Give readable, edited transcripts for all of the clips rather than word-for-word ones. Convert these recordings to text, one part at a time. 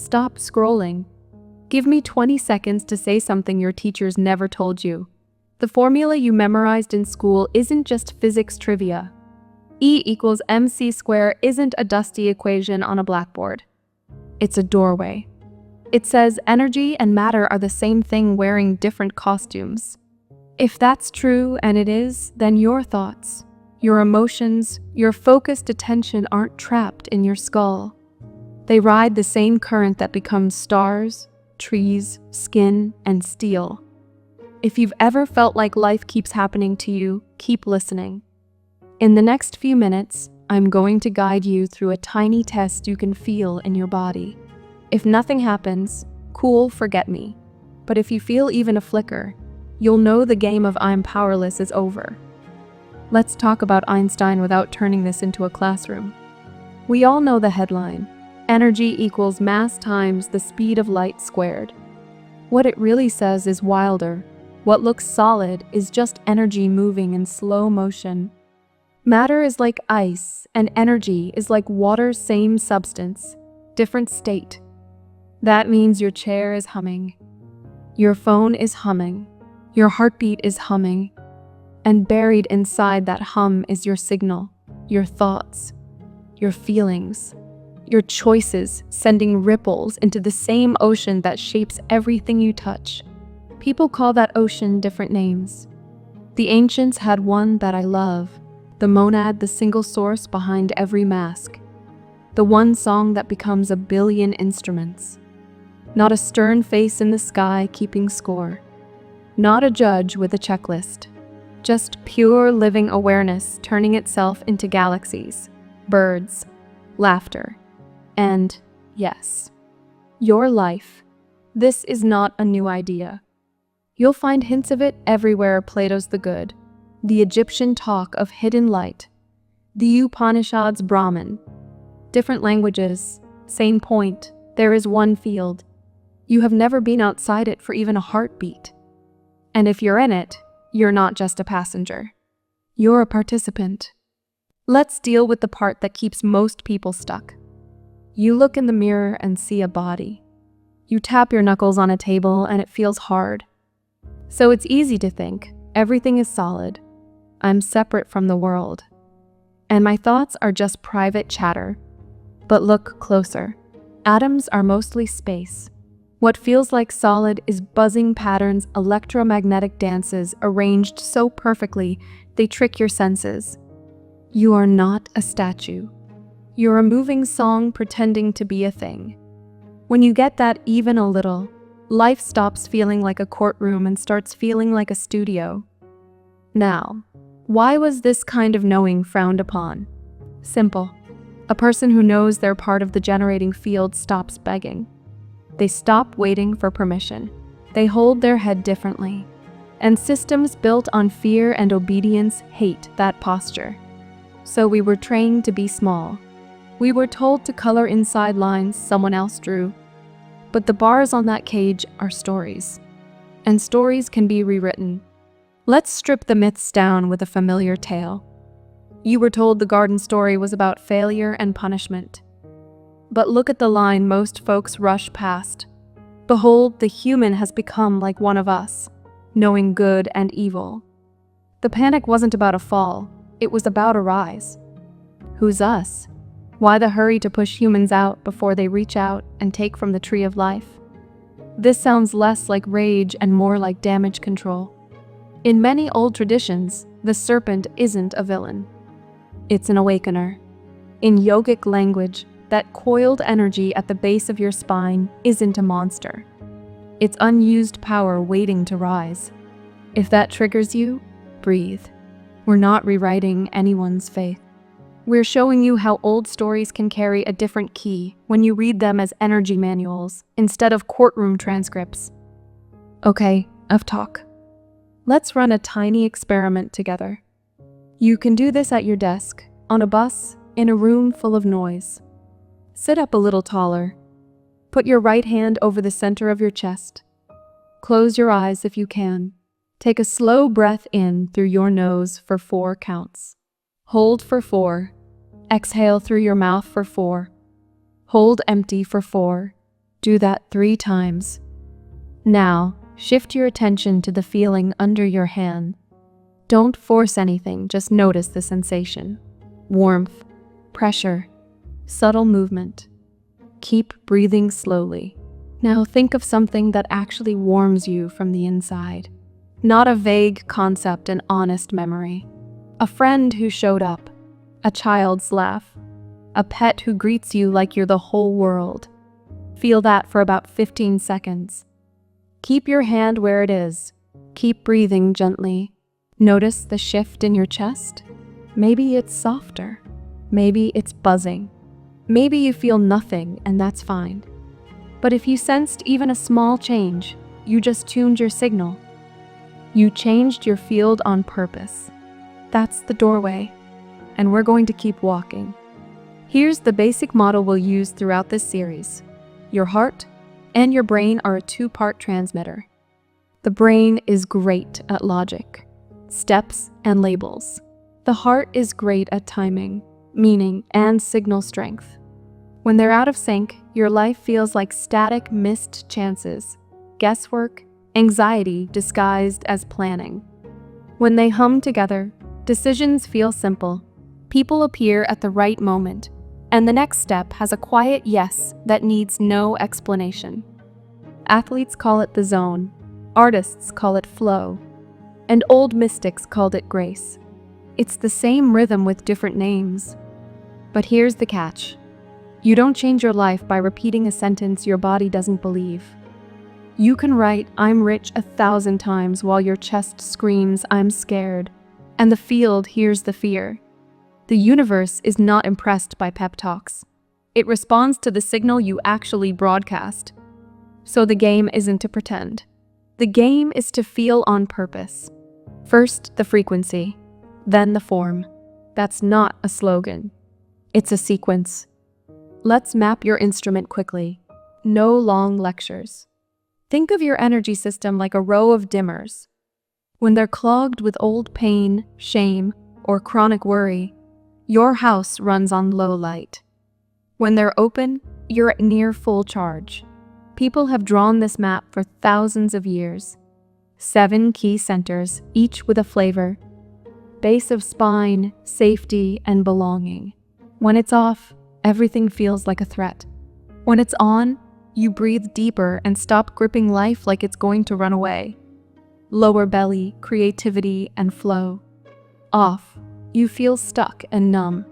Stop scrolling. Give me 20 seconds to say something your teachers never told you. The formula you memorized in school isn't just physics trivia. E equals mc squared isn't a dusty equation on a blackboard. It's a doorway. It says energy and matter are the same thing wearing different costumes. If that's true, and it is, then your thoughts, your emotions, your focused attention aren't trapped in your skull. They ride the same current that becomes stars, trees, skin, and steel. If you've ever felt like life keeps happening to you, keep listening. In the next few minutes, I'm going to guide you through a tiny test you can feel in your body. If nothing happens, cool, forget me. But if you feel even a flicker, you'll know the game of I'm powerless is over. Let's talk about Einstein without turning this into a classroom. We all know the headline: energy equals mass times the speed of light squared. What it really says is wilder. What looks solid is just energy moving in slow motion. Matter is like ice, and energy is like water, same substance, different state. That means your chair is humming. Your phone is humming. Your heartbeat is humming. And buried inside that hum is your signal, your thoughts, your feelings, your choices sending ripples into the same ocean that shapes everything you touch. People call that ocean different names. The ancients had one that I love, the monad, the single source behind every mask. The one song that becomes a billion instruments. Not a stern face in the sky keeping score. Not a judge with a checklist. Just pure living awareness turning itself into galaxies, birds, laughter, and, yes, your life. This is not a new idea. You'll find hints of it everywhere. Plato's The Good, the Egyptian talk of hidden light, the Upanishads Brahman. Different languages, same point, there is one field. You have never been outside it for even a heartbeat. And if you're in it, you're not just a passenger. You're a participant. Let's deal with the part that keeps most people stuck. You look in the mirror and see a body. You tap your knuckles on a table and it feels hard. So it's easy to think, everything is solid. I'm separate from the world. And my thoughts are just private chatter. But look closer. Atoms are mostly space. What feels like solid is buzzing patterns, electromagnetic dances arranged so perfectly they trick your senses. You are not a statue. You're a moving song pretending to be a thing. When you get that even a little, life stops feeling like a courtroom and starts feeling like a studio. Now, why was this kind of knowing frowned upon? Simple. A person who knows they're part of the generating field stops begging. They stop waiting for permission. They hold their head differently. And systems built on fear and obedience hate that posture. So we were trained to be small. We were told to color inside lines someone else drew. But the bars on that cage are stories. And stories can be rewritten. Let's strip the myths down with a familiar tale. You were told the garden story was about failure and punishment. But look at the line most folks rush past. Behold, the human has become like one of us, knowing good and evil. The panic wasn't about a fall, it was about a rise. Who's us? Why the hurry to push humans out before they reach out and take from the tree of life? This sounds less like rage and more like damage control. In many old traditions, the serpent isn't a villain. It's an awakener. In yogic language, that coiled energy at the base of your spine isn't a monster. It's unused power waiting to rise. If that triggers you, breathe. We're not rewriting anyone's faith. We're showing you how old stories can carry a different key when you read them as energy manuals instead of courtroom transcripts. Okay, enough talk. Let's run a tiny experiment together. You can do this at your desk, on a bus, in a room full of noise. Sit up a little taller. Put your right hand over the center of your chest. Close your eyes if you can. Take a slow breath in through your nose for 4 counts. Hold for 4. Exhale through your mouth for 4. Hold empty for 4. Do that 3 times. Now, shift your attention to the feeling under your hand. Don't force anything, just notice the sensation. Warmth, pressure, subtle movement. Keep breathing slowly. Now think of something that actually warms you from the inside. Not a vague concept, an honest memory. A friend who showed up. A child's laugh. A pet who greets you like you're the whole world. Feel that for about 15 seconds. Keep your hand where it is. Keep breathing gently. Notice the shift in your chest. Maybe it's softer. Maybe it's buzzing. Maybe you feel nothing, and that's fine. But if you sensed even a small change, you just tuned your signal. You changed your field on purpose. That's the doorway, and we're going to keep walking. Here's the basic model we'll use throughout this series. Your heart and your brain are a 2-part transmitter. The brain is great at logic, steps, and labels. The heart is great at timing, meaning, and signal strength. When they're out of sync, your life feels like static, missed chances, guesswork, anxiety disguised as planning. When they hum together, decisions feel simple. People appear at the right moment, and the next step has a quiet yes that needs no explanation. Athletes call it the zone, artists call it flow, and old mystics called it grace. It's the same rhythm with different names. But here's the catch. You don't change your life by repeating a sentence your body doesn't believe. You can write "I'm rich" 1,000 times while your chest screams "I'm scared," and the field hears the fear. The universe is not impressed by pep talks. It responds to the signal you actually broadcast. So the game isn't to pretend. The game is to feel on purpose. First, the frequency, then the form. That's not a slogan. It's a sequence. Let's map your instrument quickly. No long lectures. Think of your energy system like a row of dimmers. When they're clogged with old pain, shame, or chronic worry, your house runs on low light. When they're open, you're at near full charge. People have drawn this map for thousands of years. 7 key centers, each with a flavor. Base of spine, safety, and belonging. When it's off, everything feels like a threat. When it's on, you breathe deeper and stop gripping life like it's going to run away. Lower belly, creativity, and flow. Off, you feel stuck and numb.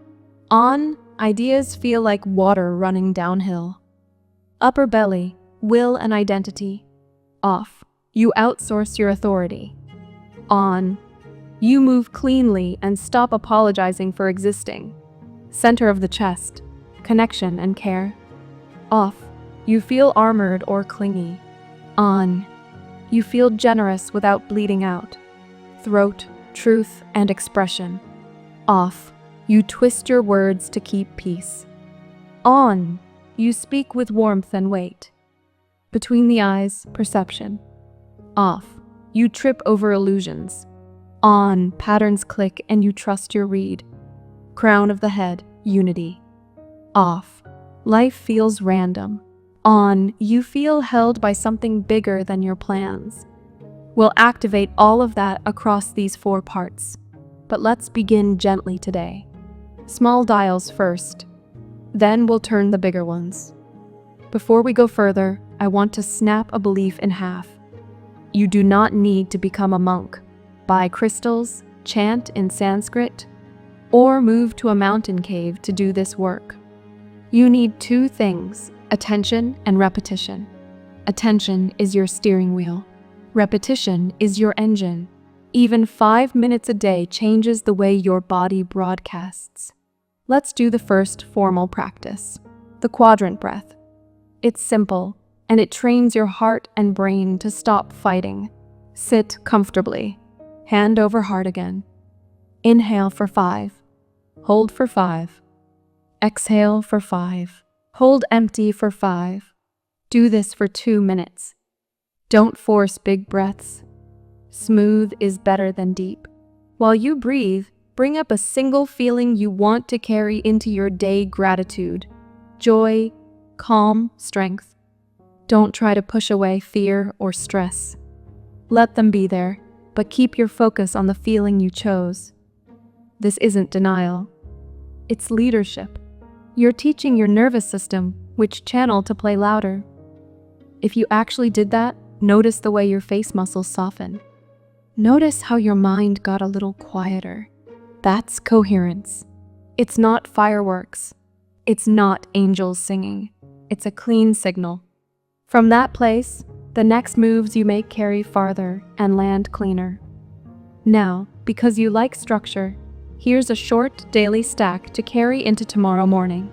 On, ideas feel like water running downhill. Upper belly, will and identity. Off, you outsource your authority. On, you move cleanly and stop apologizing for existing. Center of the chest, connection and care. Off, you feel armored or clingy. On, you feel generous without bleeding out. Throat, truth, and expression. Off, you twist your words to keep peace. On, you speak with warmth and weight. Between the eyes, perception. Off, you trip over illusions. On, patterns click and you trust your read. Crown of the head, unity. Off, life feels random. On, you feel held by something bigger than your plans. We'll activate all of that across these 4 parts. But let's begin gently today. Small dials first. Then we'll turn the bigger ones. Before we go further, I want to snap a belief in half. You do not need to become a monk, buy crystals, chant in Sanskrit, or move to a mountain cave to do this work. You need 2 things, attention and repetition. Attention is your steering wheel. Repetition is your engine. Even 5 minutes a day changes the way your body broadcasts. Let's do the first formal practice, the quadrant breath. It's simple, and it trains your heart and brain to stop fighting. Sit comfortably, hand over heart again. Inhale for 5, hold for 5. Exhale for 5, hold empty for 5. Do this for 2 minutes. Don't force big breaths. Smooth is better than deep. While you breathe, bring up a single feeling you want to carry into your day: gratitude, joy, calm, strength. Don't try to push away fear or stress. Let them be there, but keep your focus on the feeling you chose. This isn't denial. It's leadership. You're teaching your nervous system which channel to play louder. If you actually did that, notice the way your face muscles soften. Notice how your mind got a little quieter. That's coherence. It's not fireworks. It's not angels singing. It's a clean signal. From that place, the next moves you make carry farther and land cleaner. Now, because you like structure, here's a short daily stack to carry into tomorrow morning.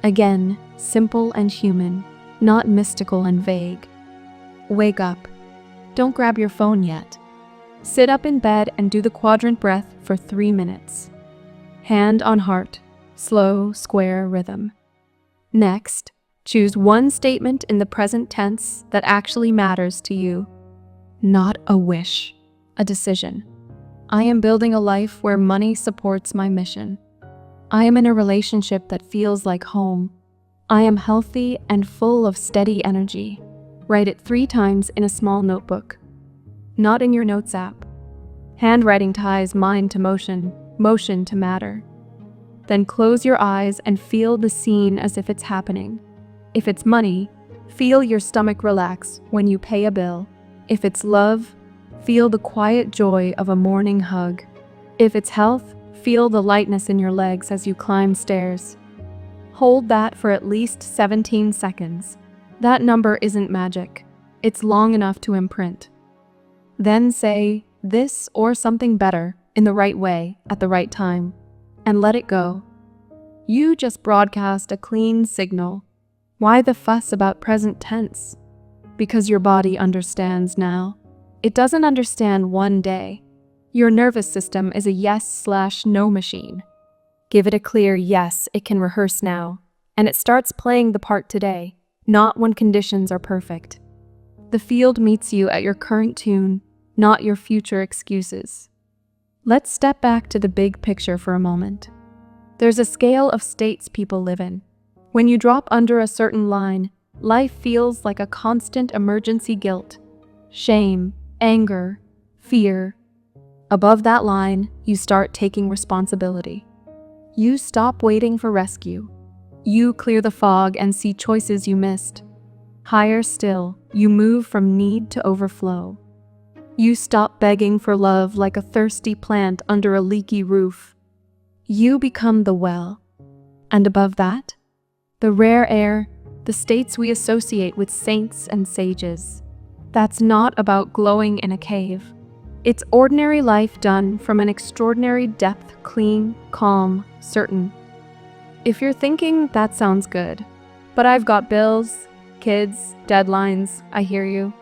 Again, simple and human, not mystical and vague. Wake up. Don't grab your phone yet. Sit up in bed and do the quadrant breath for 3 minutes. Hand on heart, slow, square rhythm. Next, choose one statement in the present tense that actually matters to you. Not a wish, a decision. I am building a life where money supports my mission. I am in a relationship that feels like home. I am healthy and full of steady energy. Write it 3 times in a small notebook. Not in your notes app. Handwriting ties mind to motion, motion to matter. Then close your eyes and feel the scene as if it's happening. If it's money, feel your stomach relax when you pay a bill. If it's love, feel the quiet joy of a morning hug. If it's health, feel the lightness in your legs as you climb stairs. Hold that for at least 17 seconds. That number isn't magic. It's long enough to imprint. Then say this or something better in the right way at the right time, and let it go. You just broadcast a clean signal. Why the fuss about present tense? Because your body understands now. It doesn't understand one day. Your nervous system is a yes/no machine. Give it a clear yes it can rehearse now, and it starts playing the part today, not when conditions are perfect. The field meets you at your current tune, not your future excuses. Let's step back to the big picture for a moment. There's a scale of states people live in. When you drop under a certain line, life feels like a constant emergency guilt, shame, anger, fear. Above that line, you start taking responsibility. You stop waiting for rescue. You clear the fog and see choices you missed. Higher still, you move from need to overflow. You stop begging for love like a thirsty plant under a leaky roof. You become the well. And above that, the rare air, the states we associate with saints and sages. That's not about glowing in a cave. It's ordinary life done from an extraordinary depth, clean, calm, certain. If you're thinking, that sounds good, but I've got bills, kids, deadlines, I hear you.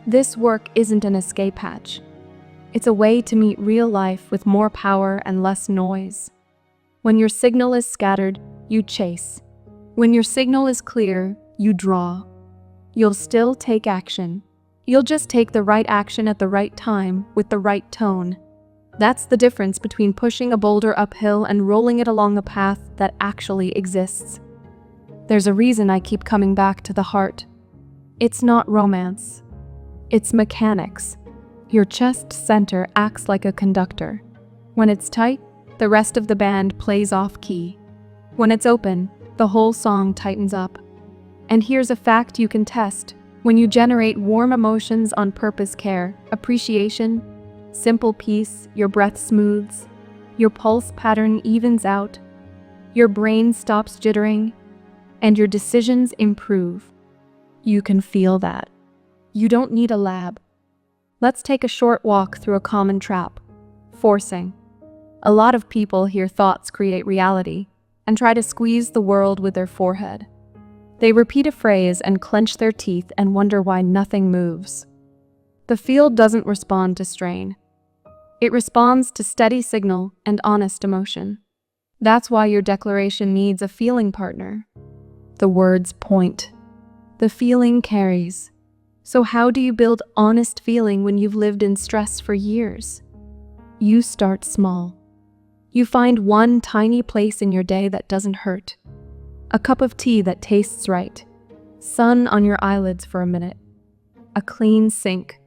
This work isn't an escape hatch. It's a way to meet real life with more power and less noise. When your signal is scattered, you chase. When your signal is clear, you draw. You'll still take action. You'll just take the right action at the right time with the right tone. That's the difference between pushing a boulder uphill and rolling it along a path that actually exists. There's a reason I keep coming back to the heart. It's not romance. It's mechanics. Your chest center acts like a conductor. When it's tight, the rest of the band plays off key. When it's open, the whole song tightens up. And here's a fact you can test. When you generate warm emotions on purpose, care, appreciation, simple peace, your breath smooths, your pulse pattern evens out, your brain stops jittering, and your decisions improve. You can feel that. You don't need a lab. Let's take a short walk through a common trap, forcing. A lot of people hear thoughts create reality and try to squeeze the world with their forehead. They repeat a phrase and clench their teeth and wonder why nothing moves. The field doesn't respond to strain. It responds to steady signal and honest emotion. That's why your declaration needs a feeling partner. The words point. The feeling carries. So how do you build honest feeling when you've lived in stress for years? You start small. You find one tiny place in your day that doesn't hurt. A cup of tea that tastes right. sun on your eyelids for a minute, a clean sink.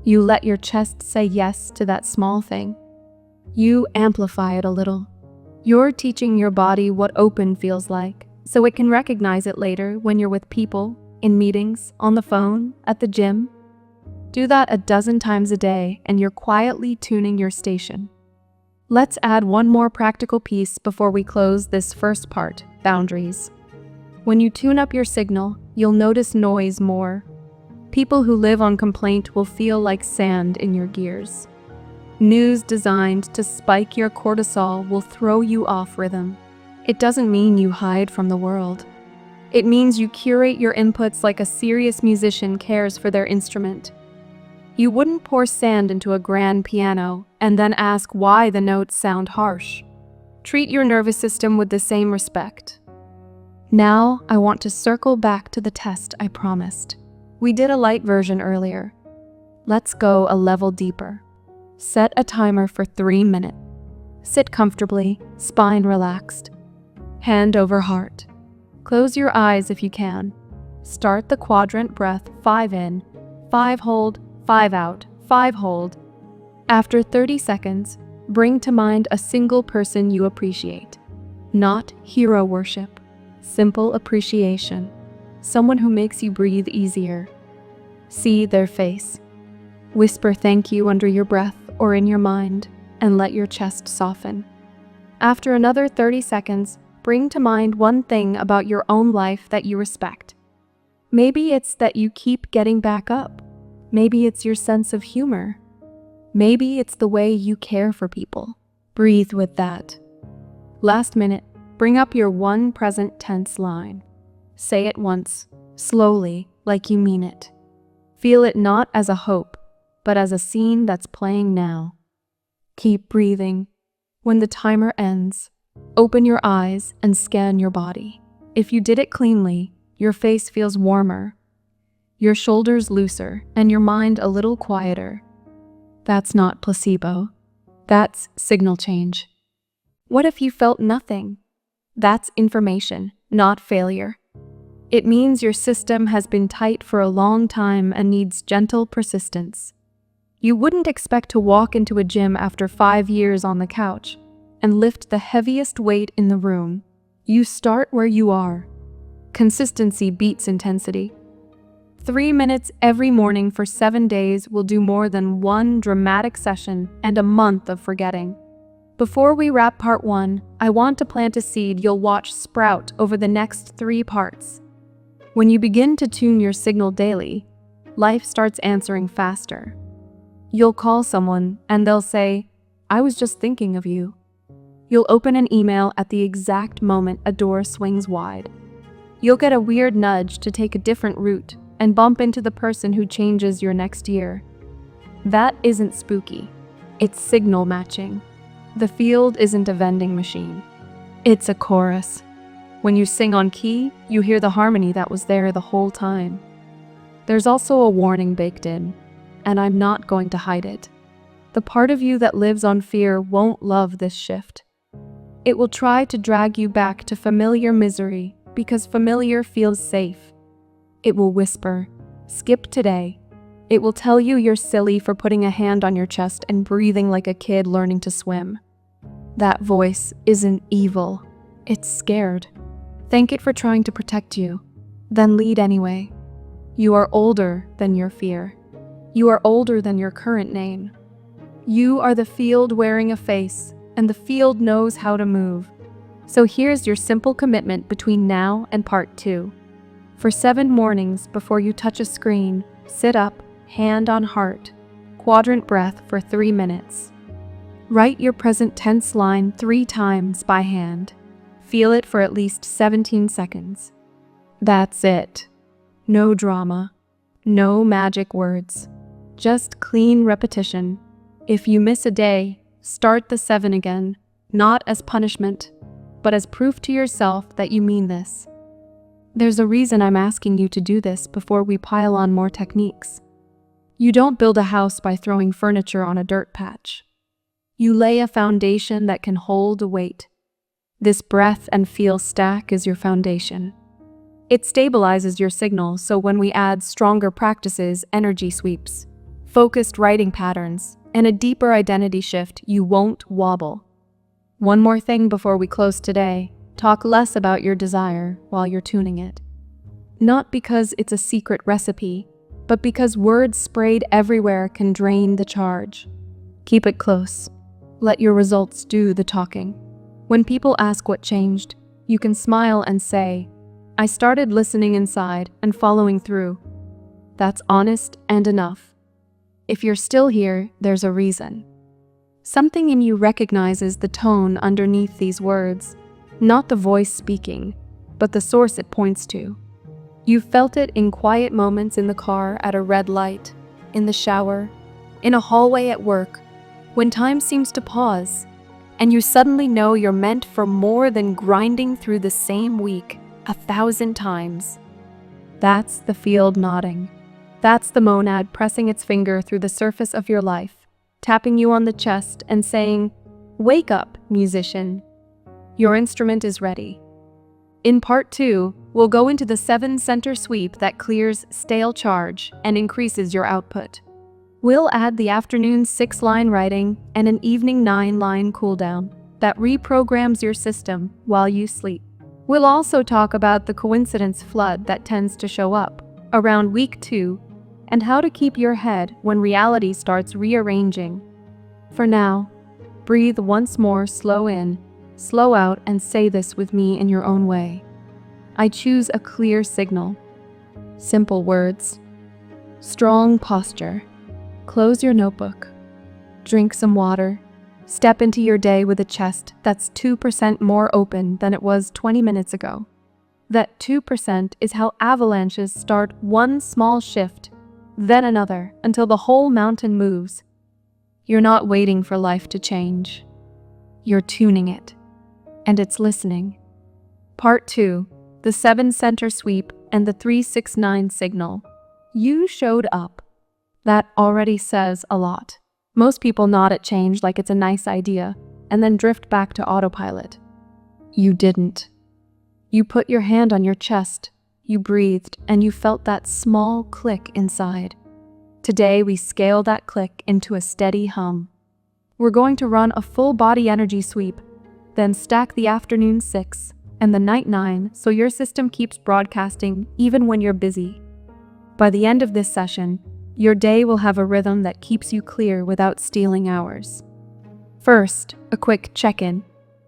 You let your chest say yes to that small thing. You amplify it a little. You're teaching your body what open feels like, so it can recognize it later when you're with people, in meetings, on the phone, at the gym. Do that a dozen times a day, and you're quietly tuning your station. Let's add one more practical piece before we close this first part, boundaries. When you tune up your signal, you'll notice noise more. People who live on complaint will feel like sand in your gears. News designed to spike your cortisol will throw you off rhythm. It doesn't mean you hide from the world. It means you curate your inputs like a serious musician cares for their instrument. You wouldn't pour sand into a grand piano and then ask why the notes sound harsh. Treat your nervous system with the same respect. Now, I want to circle back to the test I promised. We did a light version earlier. Let's go a level deeper. Set a timer for 3 minutes. Sit comfortably, spine relaxed. Hand over heart. Close your eyes if you can. Start the quadrant breath, 5 in, 5 hold, 5 out, 5 hold. After 30 seconds, bring to mind a single person you appreciate. Not hero worship, simple appreciation. Someone who makes you breathe easier. See their face. Whisper thank you under your breath or in your mind, and let your chest soften. After another 30 seconds, bring to mind one thing about your own life that you respect. Maybe it's that you keep getting back up. Maybe it's your sense of humor. Maybe it's the way you care for people. Breathe with that. Last minute, bring up your one present tense line. Say it once, slowly, like you mean it. Feel it not as a hope, but as a scene that's playing now. Keep breathing. When the timer ends, open your eyes and scan your body. If you did it cleanly, your face feels warmer, your shoulders looser, and your mind a little quieter. That's not placebo. That's signal change. What if you felt nothing? That's information, not failure. It means your system has been tight for a long time and needs gentle persistence. You wouldn't expect to walk into a gym after 5 years on the couch and lift the heaviest weight in the room. You start where you are. Consistency beats intensity. 3 minutes every morning for 7 days will do more than one dramatic session and a month of forgetting. Before we wrap part 1, I want to plant a seed you'll watch sprout over the next 3 parts. When you begin to tune your signal daily, life starts answering faster. You'll call someone and they'll say, "I was just thinking of you." You'll open an email at the exact moment a door swings wide. You'll get a weird nudge to take a different route and bump into the person who changes your next year. That isn't spooky. It's signal matching. The field isn't a vending machine. It's a chorus. When you sing on key, you hear the harmony that was there the whole time. There's also a warning baked in, and I'm not going to hide it. The part of you that lives on fear won't love this shift. It will try to drag you back to familiar misery because familiar feels safe. It will whisper, "Skip today." It will tell you you're silly for putting a hand on your chest and breathing like a kid learning to swim. That voice isn't evil. It's scared. Thank it for trying to protect you. Then lead anyway. You are older than your fear. You are older than your current name. You are the field wearing a face, and the field knows how to move. So here's your simple commitment between now and part 2. For 7 mornings before you touch a screen, sit up, hand on heart, quadrant breath for 3 minutes. Write your present tense line 3 times by hand. Feel it for at least 17 seconds. That's it. No drama. No magic words. Just clean repetition. If you miss a day, start the 7 again, not as punishment, but as proof to yourself that you mean this. There's a reason I'm asking you to do this before we pile on more techniques. You don't build a house by throwing furniture on a dirt patch. You lay a foundation that can hold a weight. This breath and feel stack is your foundation. It stabilizes your signal, so when we add stronger practices, energy sweeps, focused writing patterns, and a deeper identity shift, you won't wobble. One more thing before we close today: talk less about your desire while you're tuning it. Not because it's a secret recipe, but because words sprayed everywhere can drain the charge. Keep it close. Let your results do the talking. When people ask what changed, you can smile and say, "I started listening inside and following through." That's honest and enough. If you're still here, there's a reason. Something in you recognizes the tone underneath these words, not the voice speaking, but the source it points to. You've felt it in quiet moments in the car, at a red light, in the shower, in a hallway at work, when time seems to pause, and you suddenly know you're meant for more than grinding through the same week 1,000 times. That's the field nodding. That's the monad pressing its finger through the surface of your life, tapping you on the chest and saying, "Wake up, musician. Your instrument is ready." In part 2, we'll go into the 7-center sweep that clears stale charge and increases your output. We'll add the afternoon 6-line writing and an evening 9-line cooldown that reprograms your system while you sleep. We'll also talk about the coincidence flood that tends to show up around week 2 and how to keep your head when reality starts rearranging. For now, breathe once more, slow in, slow out, and say this with me in your own way. I choose a clear signal. Simple words. Strong posture. Close your notebook. Drink some water. Step into your day with a chest that's 2% more open than it was 20 minutes ago. That 2% is how avalanches start: one small shift, then another, until the whole mountain moves. You're not waiting for life to change. You're tuning it. And it's listening. Part 2, the 7-center sweep and the 369 signal. You showed up. That already says a lot. Most people nod at change like it's a nice idea, and then drift back to autopilot. You didn't. You put your hand on your chest, you breathed, and you felt that small click inside. Today we scale that click into a steady hum. We're going to run a full body energy sweep, then stack the afternoon 6 and the night 9 so your system keeps broadcasting even when you're busy. By the end of this session, your day will have a rhythm that keeps you clear without stealing hours. First, a quick check-in.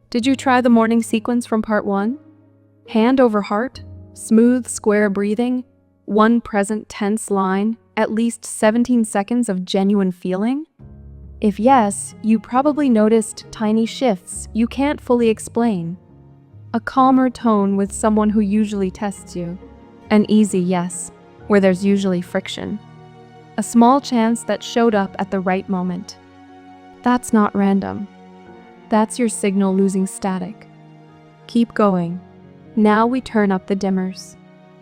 Did you try the morning sequence from part 1? Hand over heart, smooth, square breathing, one present tense line, at least 17 seconds of genuine feeling? If yes, you probably noticed tiny shifts you can't fully explain. A calmer tone with someone who usually tests you. An easy yes, where there's usually friction. A small chance that showed up at the right moment. That's not random. That's your signal losing static. Keep going. Now we turn up the dimmers.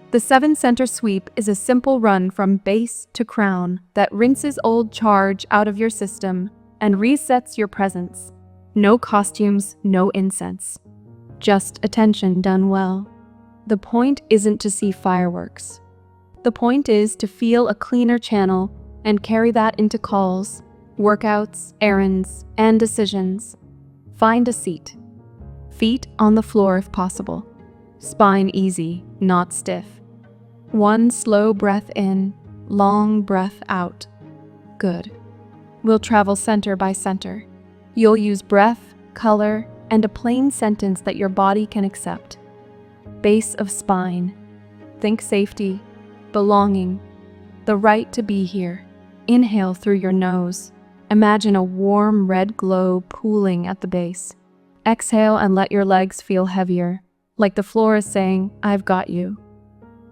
The 7-center sweep is a simple run from base to crown that rinses old charge out of your system and resets your presence. No costumes, no incense. Just attention done well. The point isn't to see fireworks. The point is to feel a cleaner channel and carry that into calls, workouts, errands, and decisions. Find a seat. Feet on the floor if possible. Spine easy, not stiff. One slow breath in, long breath out. Good. We'll travel center by center. You'll use breath, color, and a plain sentence that your body can accept. Base of spine. Think safety, belonging, the right to be here. Inhale through your nose. Imagine a warm red glow pooling at the base. Exhale and let your legs feel heavier, like the floor is saying, "I've got you."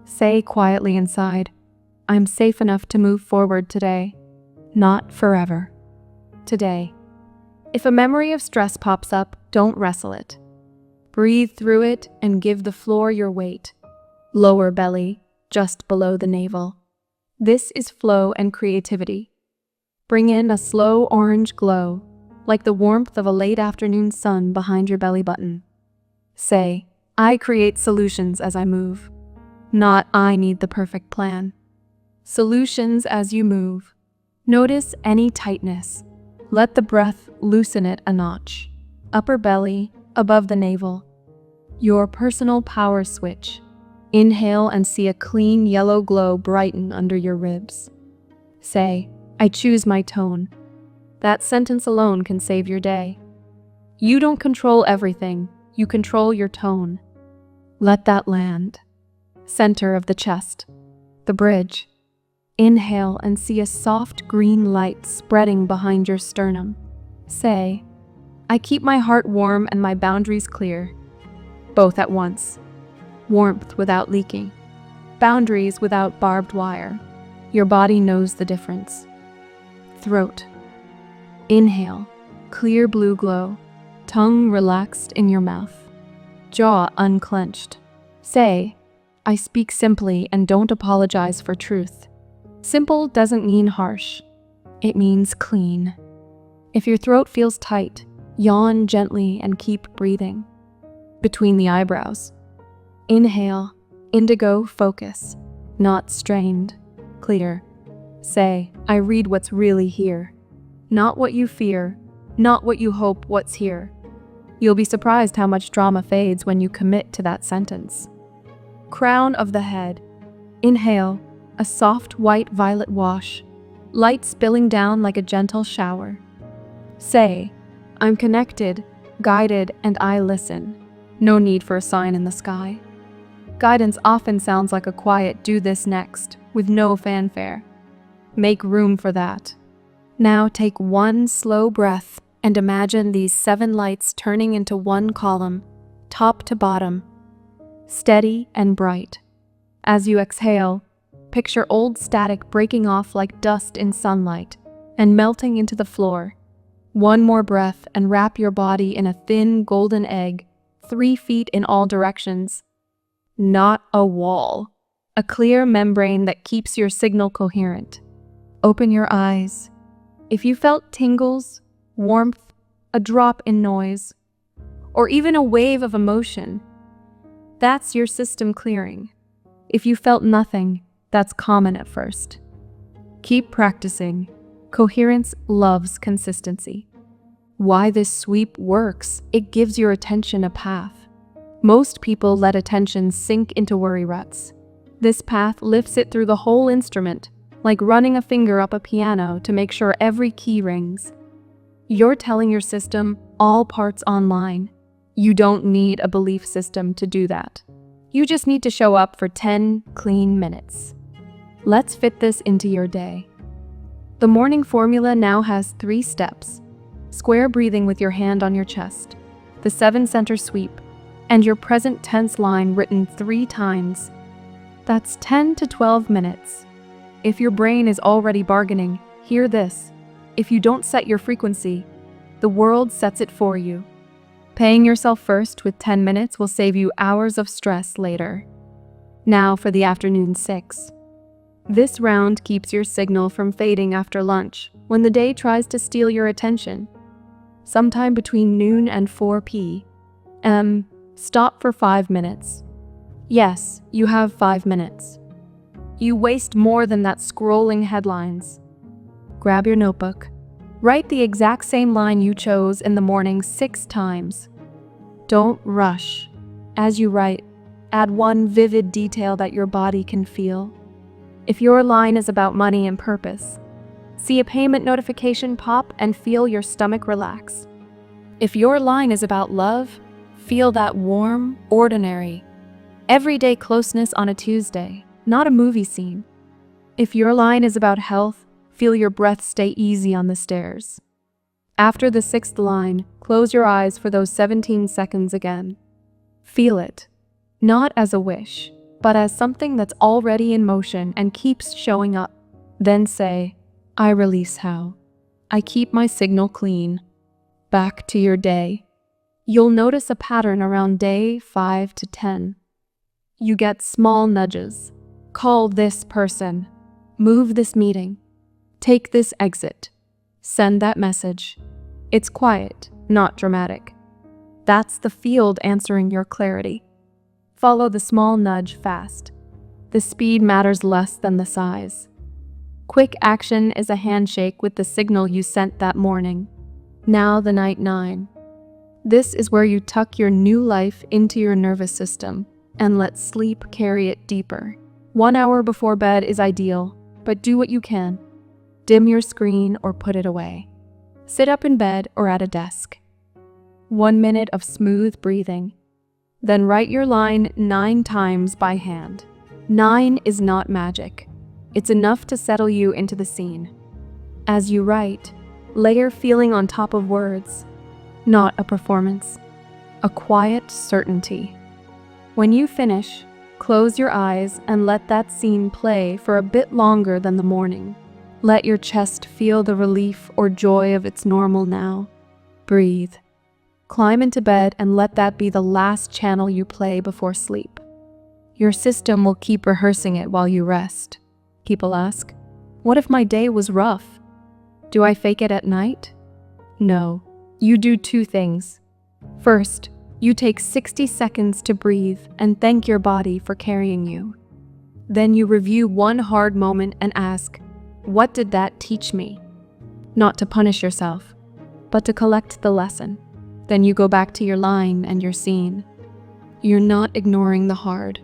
Say quietly inside, "I'm safe enough to move forward today, not forever. Today." If a memory of stress pops up, don't wrestle it. Breathe through it and give the floor your weight. Lower belly, just below the navel. This is flow and creativity. Bring in a slow orange glow, like the warmth of a late afternoon sun behind your belly button. Say, "I create solutions as I move." not I need the perfect plan. Solutions as you move. Notice any tightness. Let the breath loosen it a notch. Upper belly, above the navel. Your personal power switch. Inhale and see a clean yellow glow brighten under your ribs. Say, I choose my tone. That sentence alone can save your day. You don't control everything, you control your tone. Let that land. Center of the chest. The bridge. Inhale and see a soft green light spreading behind your sternum. Say, I keep my heart warm and my boundaries clear. Both at once. Warmth without leaking. Boundaries without barbed wire. Your body knows the difference. Throat. Inhale, clear blue glow. Tongue relaxed in your mouth. Jaw unclenched. Say, I speak simply and don't apologize for truth. Simple doesn't mean harsh. It means clean. If your throat feels tight, yawn gently and keep breathing. Between the eyebrows. Inhale, indigo focus, not strained, clear. Say, I read what's really here. Not what you fear, not what you hope what's here. You'll be surprised how much drama fades when you commit to that sentence. Crown of the head. Inhale, a soft white violet wash, light spilling down like a gentle shower. Say, I'm connected, guided, and I listen. No need for a sign in the sky. Guidance often sounds like a quiet do this next, with no fanfare. Make room for that. Now take one slow breath and imagine these 7 lights turning into one column, top to bottom, steady and bright. As you exhale, picture old static breaking off like dust in sunlight and melting into the floor. One more breath and wrap your body in a thin golden egg, 3 feet in all directions. Not a wall. A clear membrane that keeps your signal coherent. Open your eyes. If you felt tingles, warmth, a drop in noise, or even a wave of emotion, that's your system clearing. If you felt nothing, that's common at first. Keep practicing. Coherence loves consistency. Why this sweep works, it gives your attention a path. Most people let attention sink into worry ruts. This path lifts it through the whole instrument, like running a finger up a piano to make sure every key rings. You're telling your system, all parts online. You don't need a belief system to do that. You just need to show up for 10 clean minutes. Let's fit this into your day. The morning formula now has 3 steps. Square breathing with your hand on your chest, the 7-center sweep, and your present tense line written 3 times. That's 10 to 12 minutes. If your brain is already bargaining, hear this. If you don't set your frequency, the world sets it for you. Paying yourself first with 10 minutes will save you hours of stress later. Now for the afternoon 6. This round keeps your signal from fading after lunch when the day tries to steal your attention. Sometime between noon and 4 p.m., stop for 5 minutes. Yes, you have 5 minutes. You waste more than that scrolling headlines. Grab your notebook. Write the exact same line you chose in the morning 6 times. Don't rush. As you write, add one vivid detail that your body can feel. If your line is about money and purpose, see a payment notification pop and feel your stomach relax. If your line is about love, feel that warm, ordinary, everyday closeness on a Tuesday, not a movie scene. If your line is about health, feel your breath stay easy on the stairs. After the 6th line, close your eyes for those 17 seconds again. Feel it, not as a wish, but as something that's already in motion and keeps showing up. Then say, I release how. I keep my signal clean. Back to your day. You'll notice a pattern around day 5 to 10. You get small nudges. Call this person. Move this meeting. Take this exit. Send that message. It's quiet, not dramatic. That's the field answering your clarity. Follow the small nudge fast. The speed matters less than the size. Quick action is a handshake with the signal you sent that morning. Now the night 9. This is where you tuck your new life into your nervous system and let sleep carry it deeper. 1 hour before bed is ideal, but do what you can. Dim your screen or put it away. Sit up in bed or at a desk. 1 minute of smooth breathing. Then write your line 9 times by hand. 9 is not magic. It's enough to settle you into the scene. As you write, layer feeling on top of words. Not a performance. A quiet certainty. When you finish, close your eyes and let that scene play for a bit longer than the morning. Let your chest feel the relief or joy of its normal now. Breathe. Climb into bed and let that be the last channel you play before sleep. Your system will keep rehearsing it while you rest. People ask, what if my day was rough? Do I fake it at night? No, you do 2 things. First, you take 60 seconds to breathe and thank your body for carrying you. Then you review one hard moment and ask, what did that teach me? Not to punish yourself, but to collect the lesson. Then you go back to your line and your scene. You're not ignoring the hard.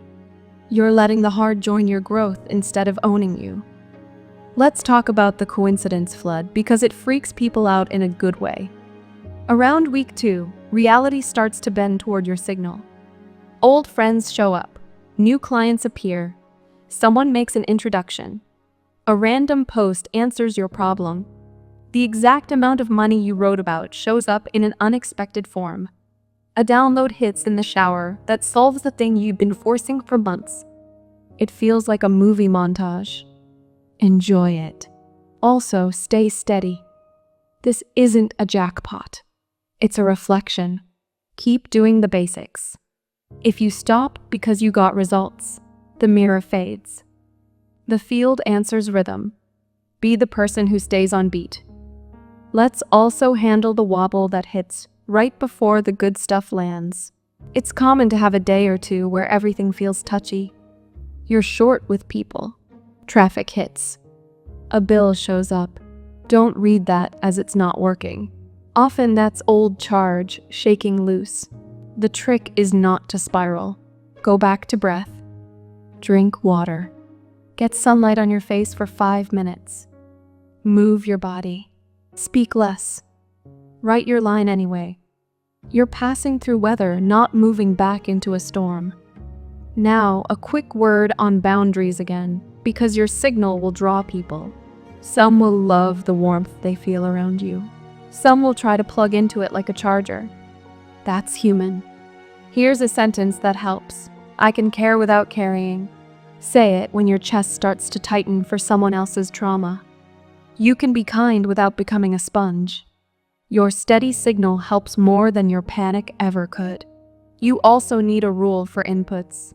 You're letting the hard join your growth instead of owning you. Let's talk about the coincidence flood because it freaks people out in a good way. Around week 2, reality starts to bend toward your signal. Old friends show up, new clients appear, someone makes an introduction, a random post answers your problem. The exact amount of money you wrote about shows up in an unexpected form. A download hits in the shower that solves the thing you've been forcing for months. It feels like a movie montage. Enjoy it. Also, stay steady. This isn't a jackpot. It's a reflection. Keep doing the basics. If you stop because you got results, the mirror fades. The field answers rhythm. Be the person who stays on beat. Let's also handle the wobble that hits right before the good stuff lands. It's common to have a day or two where everything feels touchy. You're short with people. Traffic hits. A bill shows up. Don't read that as it's not working. Often that's old charge shaking loose. The trick is not to spiral. Go back to breath. Drink water. Get sunlight on your face for 5 minutes. Move your body. Speak less. Write your line anyway. You're passing through weather, not moving back into a storm. Now, a quick word on boundaries again, because your signal will draw people. Some will love the warmth they feel around you. Some will try to plug into it like a charger. That's human. Here's a sentence that helps. I can care without carrying. Say it when your chest starts to tighten for someone else's trauma. You can be kind without becoming a sponge. Your steady signal helps more than your panic ever could. You also need a rule for inputs.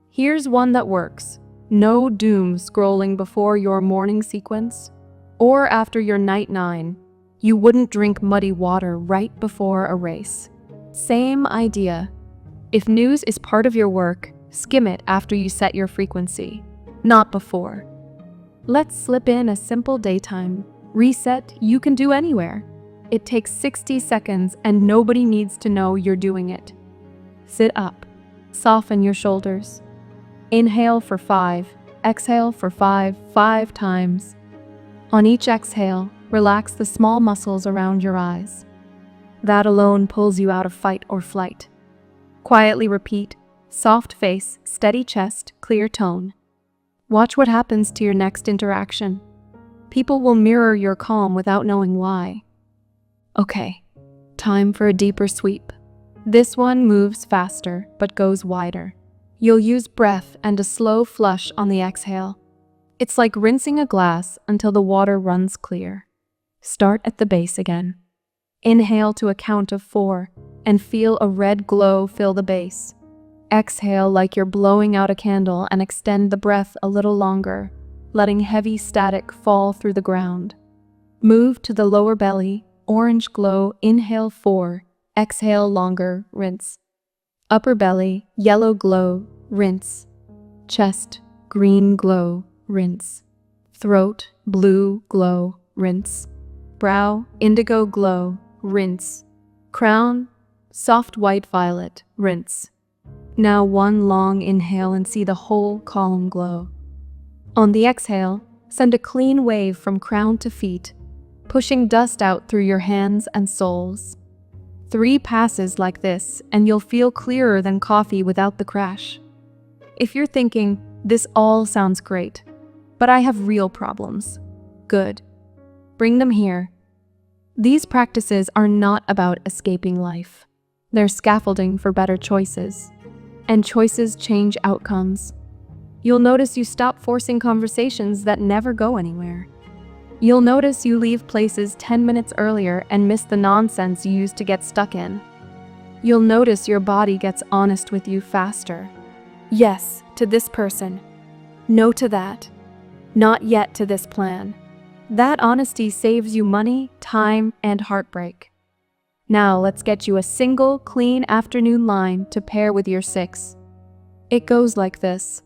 Here's one that works. No doom scrolling before your morning sequence or after your night 9. You wouldn't drink muddy water right before a race. Same idea. If news is part of your work, skim it after you set your frequency, not before. Let's slip in a simple daytime reset you can do anywhere. It takes 60 seconds and nobody needs to know you're doing it. Sit up. Soften your shoulders. Inhale for 5. Exhale for 5 times. On each exhale, relax the small muscles around your eyes. That alone pulls you out of fight or flight. Quietly repeat, soft face, steady chest, clear tone. Watch what happens to your next interaction. People will mirror your calm without knowing why. Okay, time for a deeper sweep. This one moves faster, but goes wider. You'll use breath and a slow flush on the exhale. It's like rinsing a glass until the water runs clear. Start at the base again. Inhale to a count of 4 and feel a red glow fill the base. Exhale like you're blowing out a candle and extend the breath a little longer, letting heavy static fall through the ground. Move to the lower belly, orange glow, inhale 4, exhale longer, rinse. Upper belly, yellow glow, rinse. Chest, green glow, rinse. Throat, blue glow, rinse. Brow, indigo glow, rinse. Crown, soft white violet, rinse. Now one long inhale and see the whole column glow. On the exhale, send a clean wave from crown to feet, pushing dust out through your hands and soles. 3 passes like this, and you'll feel clearer than coffee without the crash. If you're thinking, this all sounds great, but I have real problems. Good. Bring them here. These practices are not about escaping life. They're scaffolding for better choices. And choices change outcomes. You'll notice you stop forcing conversations that never go anywhere. You'll notice you leave places 10 minutes earlier and miss the nonsense you used to get stuck in. You'll notice your body gets honest with you faster. Yes, to this person. No to that. Not yet to this plan. That honesty saves you money, time, and heartbreak. Now let's get you a single, clean afternoon line to pair with your 6. It goes like this.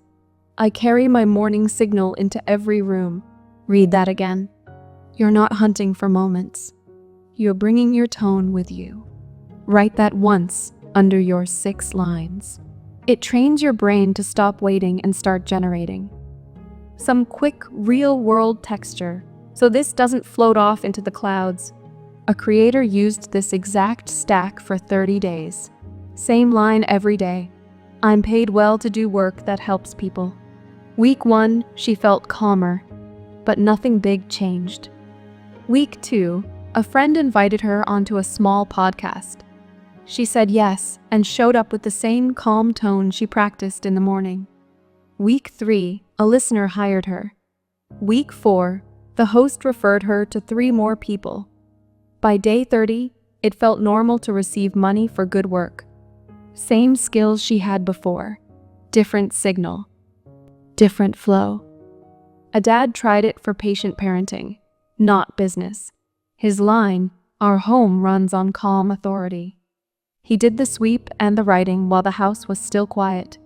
I carry my morning signal into every room. Read that again. You're not hunting for moments. You're bringing your tone with you. Write that once under your 6 lines. It trains your brain to stop waiting and start generating. Some quick, real-world texture, so this doesn't float off into the clouds. A creator used this exact stack for 30 days. Same line every day. I'm paid well to do work that helps people. Week 1, she felt calmer, but nothing big changed. Week 2, a friend invited her onto a small podcast. She said yes and showed up with the same calm tone she practiced in the morning. Week 3, a listener hired her. Week 4, the host referred her to 3 more people. By day 30, it felt normal to receive money for good work. Same skills she had before. Different signal. Different flow. A dad tried it for patient parenting, not business. His line, "Our home runs on calm authority." He did the sweep and the writing while the house was still quiet.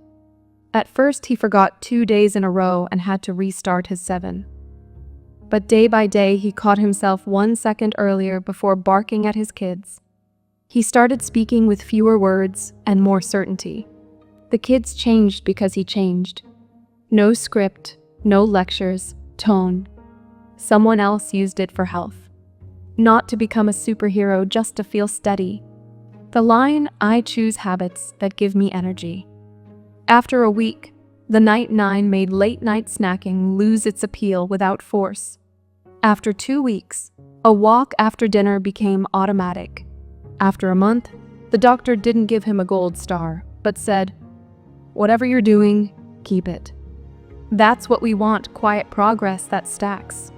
At first, he forgot 2 days in a row and had to restart his 7. But day by day, he caught himself 1 second earlier before barking at his kids. He started speaking with fewer words and more certainty. The kids changed because he changed. No script, no lectures, tone. Someone else used it for health. Not to become a superhero, just to feel steady. The line, I choose habits that give me energy. After a week, the night 9 made late-night snacking lose its appeal without force. After 2 weeks, a walk after dinner became automatic. After a month, the doctor didn't give him a gold star, but said, "Whatever you're doing, keep it." That's what we want, quiet progress that stacks.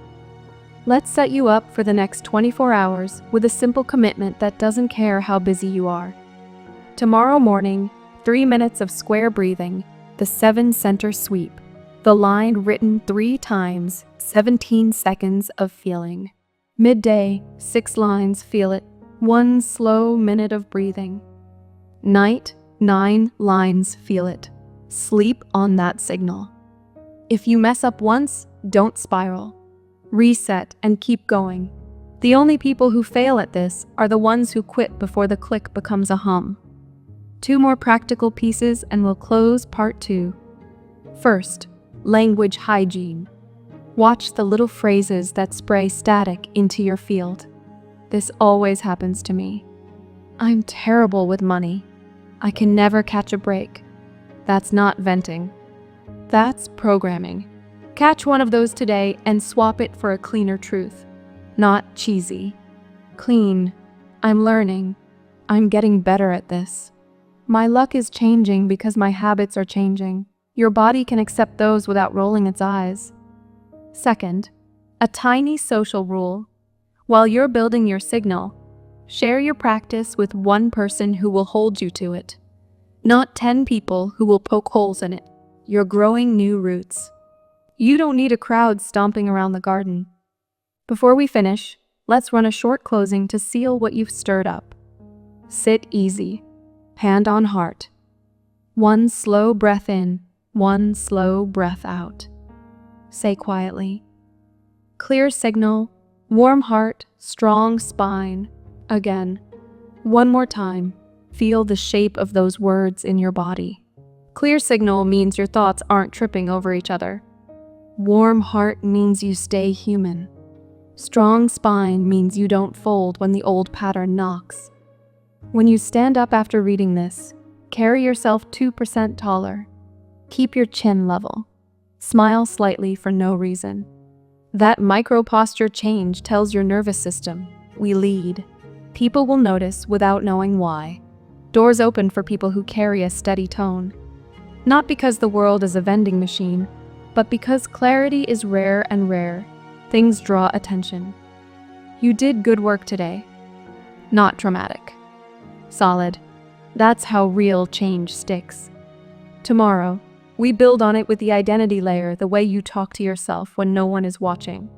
Let's set you up for the next 24 hours with a simple commitment that doesn't care how busy you are. Tomorrow morning, 3 minutes of square breathing, the 7 center sweep, the line written 3 times, 17 seconds of feeling. Midday, 6 lines, feel it, 1 slow minute of breathing. Night, 9 lines, feel it. Sleep on that signal. If you mess up once, don't spiral. Reset and keep going. The only people who fail at this are the ones who quit before the click becomes a hum. 2 more practical pieces and we'll close part 2. First, language hygiene. Watch the little phrases that spray static into your field. This always happens to me. I'm terrible with money. I can never catch a break. That's not venting. That's programming. Catch one of those today and swap it for a cleaner truth. Not cheesy. Clean. I'm learning. I'm getting better at this. My luck is changing because my habits are changing. Your body can accept those without rolling its eyes. Second, a tiny social rule. While you're building your signal, share your practice with 1 person who will hold you to it. Not 10 people who will poke holes in it. You're growing new roots. You don't need a crowd stomping around the garden. Before we finish, let's run a short closing to seal what you've stirred up. Sit easy. Hand on heart. 1 slow breath in, One slow breath out. Say quietly. Clear signal, warm heart, strong spine. Again. One more time. Feel the shape of those words in your body. Clear signal means your thoughts aren't tripping over each other. Warm heart means you stay human. Strong spine means you don't fold when the old pattern knocks. When you stand up after reading this, carry yourself 2% taller. Keep your chin level. Smile slightly for no reason. That micro posture change tells your nervous system, we lead. People will notice without knowing why. Doors open for people who carry a steady tone. Not because the world is a vending machine, but because clarity is rare and rare. Things draw attention. You did good work today. Not dramatic. Solid. That's how real change sticks. Tomorrow, we build on it with the identity layer, the way you talk to yourself when no one is watching.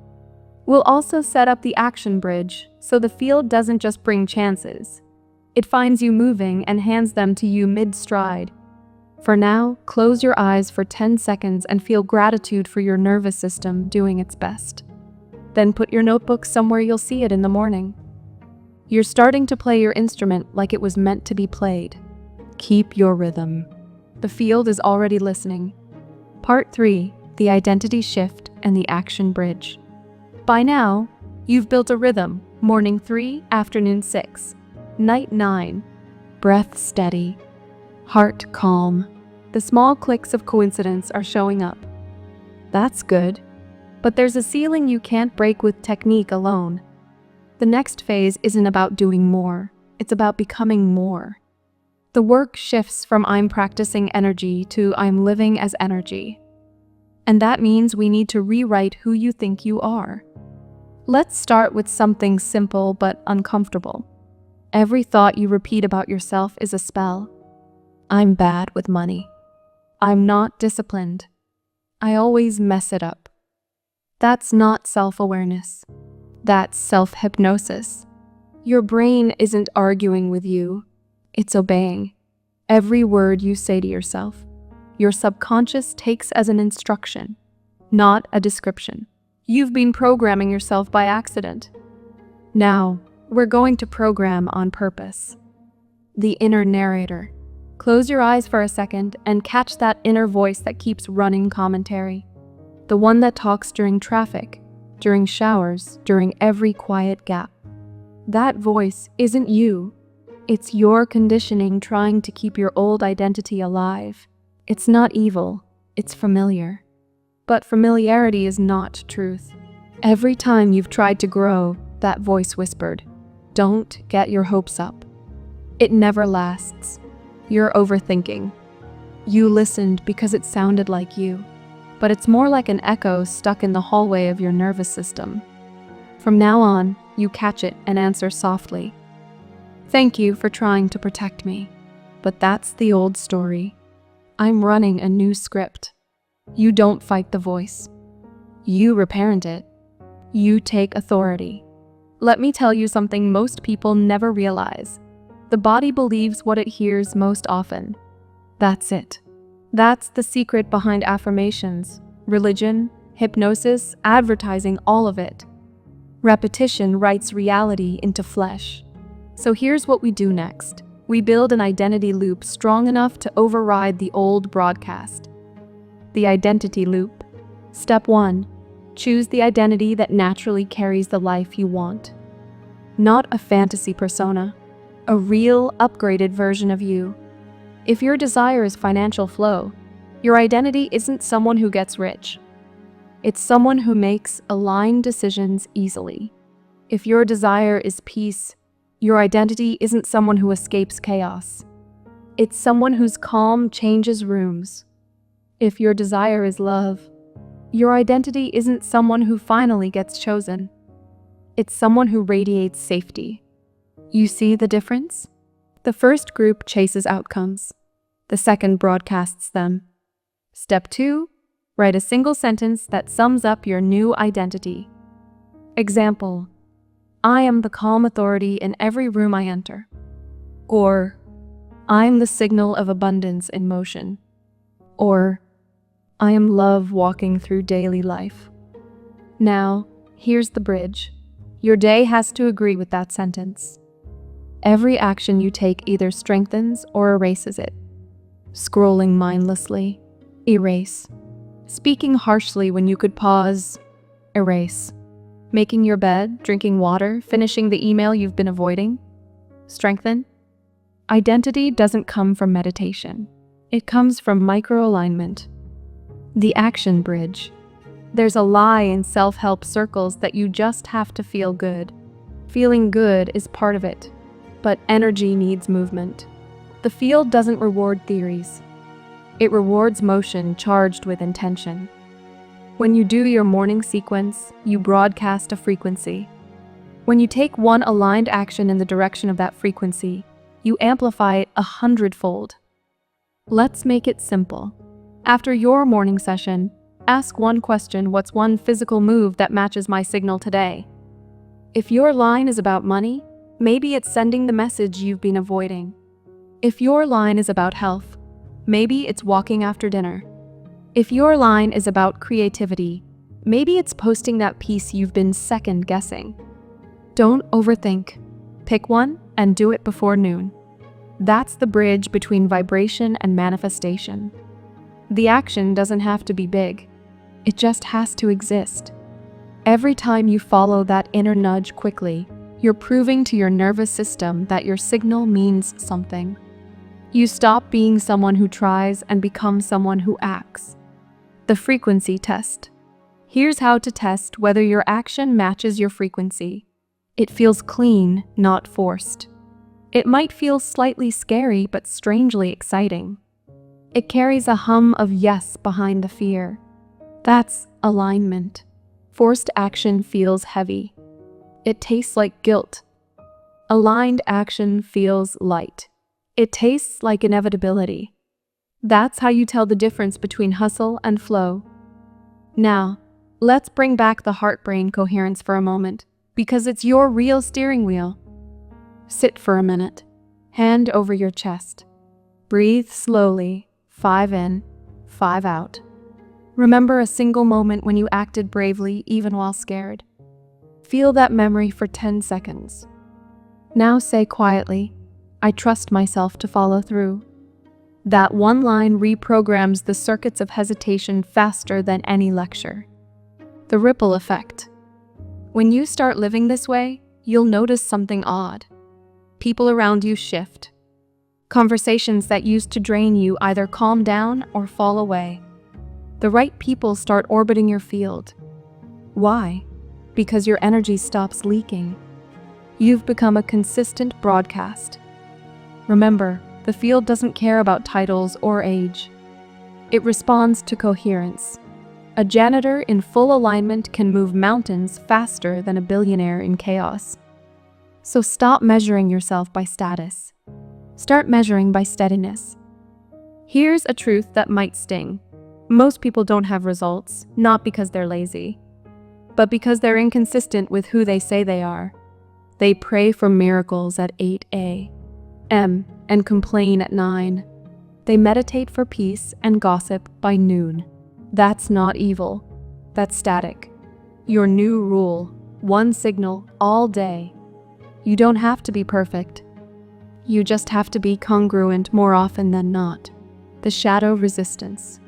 We'll also set up the action bridge, so the field doesn't just bring chances. It finds you moving and hands them to you mid-stride. For now, close your eyes for 10 seconds and feel gratitude for your nervous system doing its best. Then put your notebook somewhere you'll see it in the morning. You're starting to play your instrument like it was meant to be played. Keep your rhythm. The field is already listening. Part 3, the identity shift and the action bridge. By now, you've built a rhythm. Morning 3, afternoon 6, night 9. Breath steady, heart calm. The small clicks of coincidence are showing up. That's good. But there's a ceiling you can't break with technique alone. The next phase isn't about doing more. It's about becoming more. The work shifts from I'm practicing energy to I'm living as energy. And that means we need to rewrite who you think you are. Let's start with something simple but uncomfortable. Every thought you repeat about yourself is a spell. I'm bad with money. I'm not disciplined. I always mess it up. That's not self-awareness. That's self-hypnosis. Your brain isn't arguing with you. It's obeying. Every word you say to yourself, your subconscious takes as an instruction, not a description. You've been programming yourself by accident. Now, we're going to program on purpose. The inner narrator. Close your eyes for a second and catch that inner voice that keeps running commentary. The one that talks during traffic, during showers, during every quiet gap. That voice isn't you. It's your conditioning trying to keep your old identity alive. It's not evil, it's familiar. But familiarity is not truth. Every time you've tried to grow, that voice whispered, "Don't get your hopes up." It never lasts. You're overthinking. You listened because it sounded like you, but it's more like an echo stuck in the hallway of your nervous system. From now on, you catch it and answer softly. Thank you for trying to protect me, but that's the old story. I'm running a new script. You don't fight the voice. You reparent it. You take authority. Let me tell you something most people never realize. The body believes what it hears most often. That's it. That's the secret behind affirmations, religion, hypnosis, advertising, all of it. Repetition writes reality into flesh. So here's what we do next. We build an identity loop strong enough to override the old broadcast. The identity loop. Step 1. Choose the identity that naturally carries the life you want. Not a fantasy persona. A real, upgraded version of you. If your desire is financial flow, your identity isn't someone who gets rich. It's someone who makes aligned decisions easily. If your desire is peace, your identity isn't someone who escapes chaos. It's someone whose calm changes rooms. If your desire is love, your identity isn't someone who finally gets chosen. It's someone who radiates safety. You see the difference? The first group chases outcomes. The second broadcasts them. Step 2. Write a single sentence that sums up your new identity. Example: I am the calm authority in every room I enter. Or, I'm the signal of abundance in motion. Or, I am love walking through daily life. Now, here's the bridge. Your day has to agree with that sentence. Every action you take either strengthens or erases it. Scrolling mindlessly, erase. Speaking harshly when you could pause, erase. Making your bed, drinking water, finishing the email you've been avoiding, strengthen. Identity doesn't come from meditation. It comes from microalignment. The action bridge. There's a lie in self-help circles that you just have to feel good. Feeling good is part of it, but energy needs movement. The field doesn't reward theories. It rewards motion charged with intention. When you do your morning sequence, you broadcast a frequency. When you take one aligned action in the direction of that frequency, you amplify it 100-fold. Let's make it simple. After your morning session, ask one question: what's one physical move that matches my signal today? If your line is about money, maybe it's sending the message you've been avoiding. If your line is about health, maybe it's walking after dinner. If your line is about creativity, maybe it's posting that piece you've been second-guessing. Don't overthink. Pick one and do it before noon. That's the bridge between vibration and manifestation. The action doesn't have to be big. It just has to exist. Every time you follow that inner nudge quickly, you're proving to your nervous system that your signal means something. You stop being someone who tries and become someone who acts. The frequency test. Here's how to test whether your action matches your frequency. It feels clean, not forced. It might feel slightly scary, but strangely exciting. It carries a hum of yes behind the fear. That's alignment. Forced action feels heavy. It tastes like guilt. Aligned action feels light. It tastes like inevitability. That's how you tell the difference between hustle and flow. Now, let's bring back the heart-brain coherence for a moment, because it's your real steering wheel. Sit for a minute, hand over your chest. Breathe slowly, 5 in, 5 out. Remember a single moment when you acted bravely even while scared. Feel that memory for 10 seconds. Now say quietly, I trust myself to follow through. That one line reprograms the circuits of hesitation faster than any lecture. The ripple effect. When you start living this way, you'll notice something odd. People around you shift. Conversations that used to drain you either calm down or fall away. The right people start orbiting your field. Why? Because your energy stops leaking. You've become a consistent broadcast. Remember, the field doesn't care about titles or age. It responds to coherence. A janitor in full alignment can move mountains faster than a billionaire in chaos. So stop measuring yourself by status. Start measuring by steadiness. Here's a truth that might sting. Most people don't have results, not because they're lazy, but because they're inconsistent with who they say they are. They pray for miracles at 8 a.m. and complain at 9. They meditate for peace and gossip by noon. That's not evil. That's static. Your new rule, one signal all day. You don't have to be perfect. You just have to be congruent more often than not. The shadow resistance.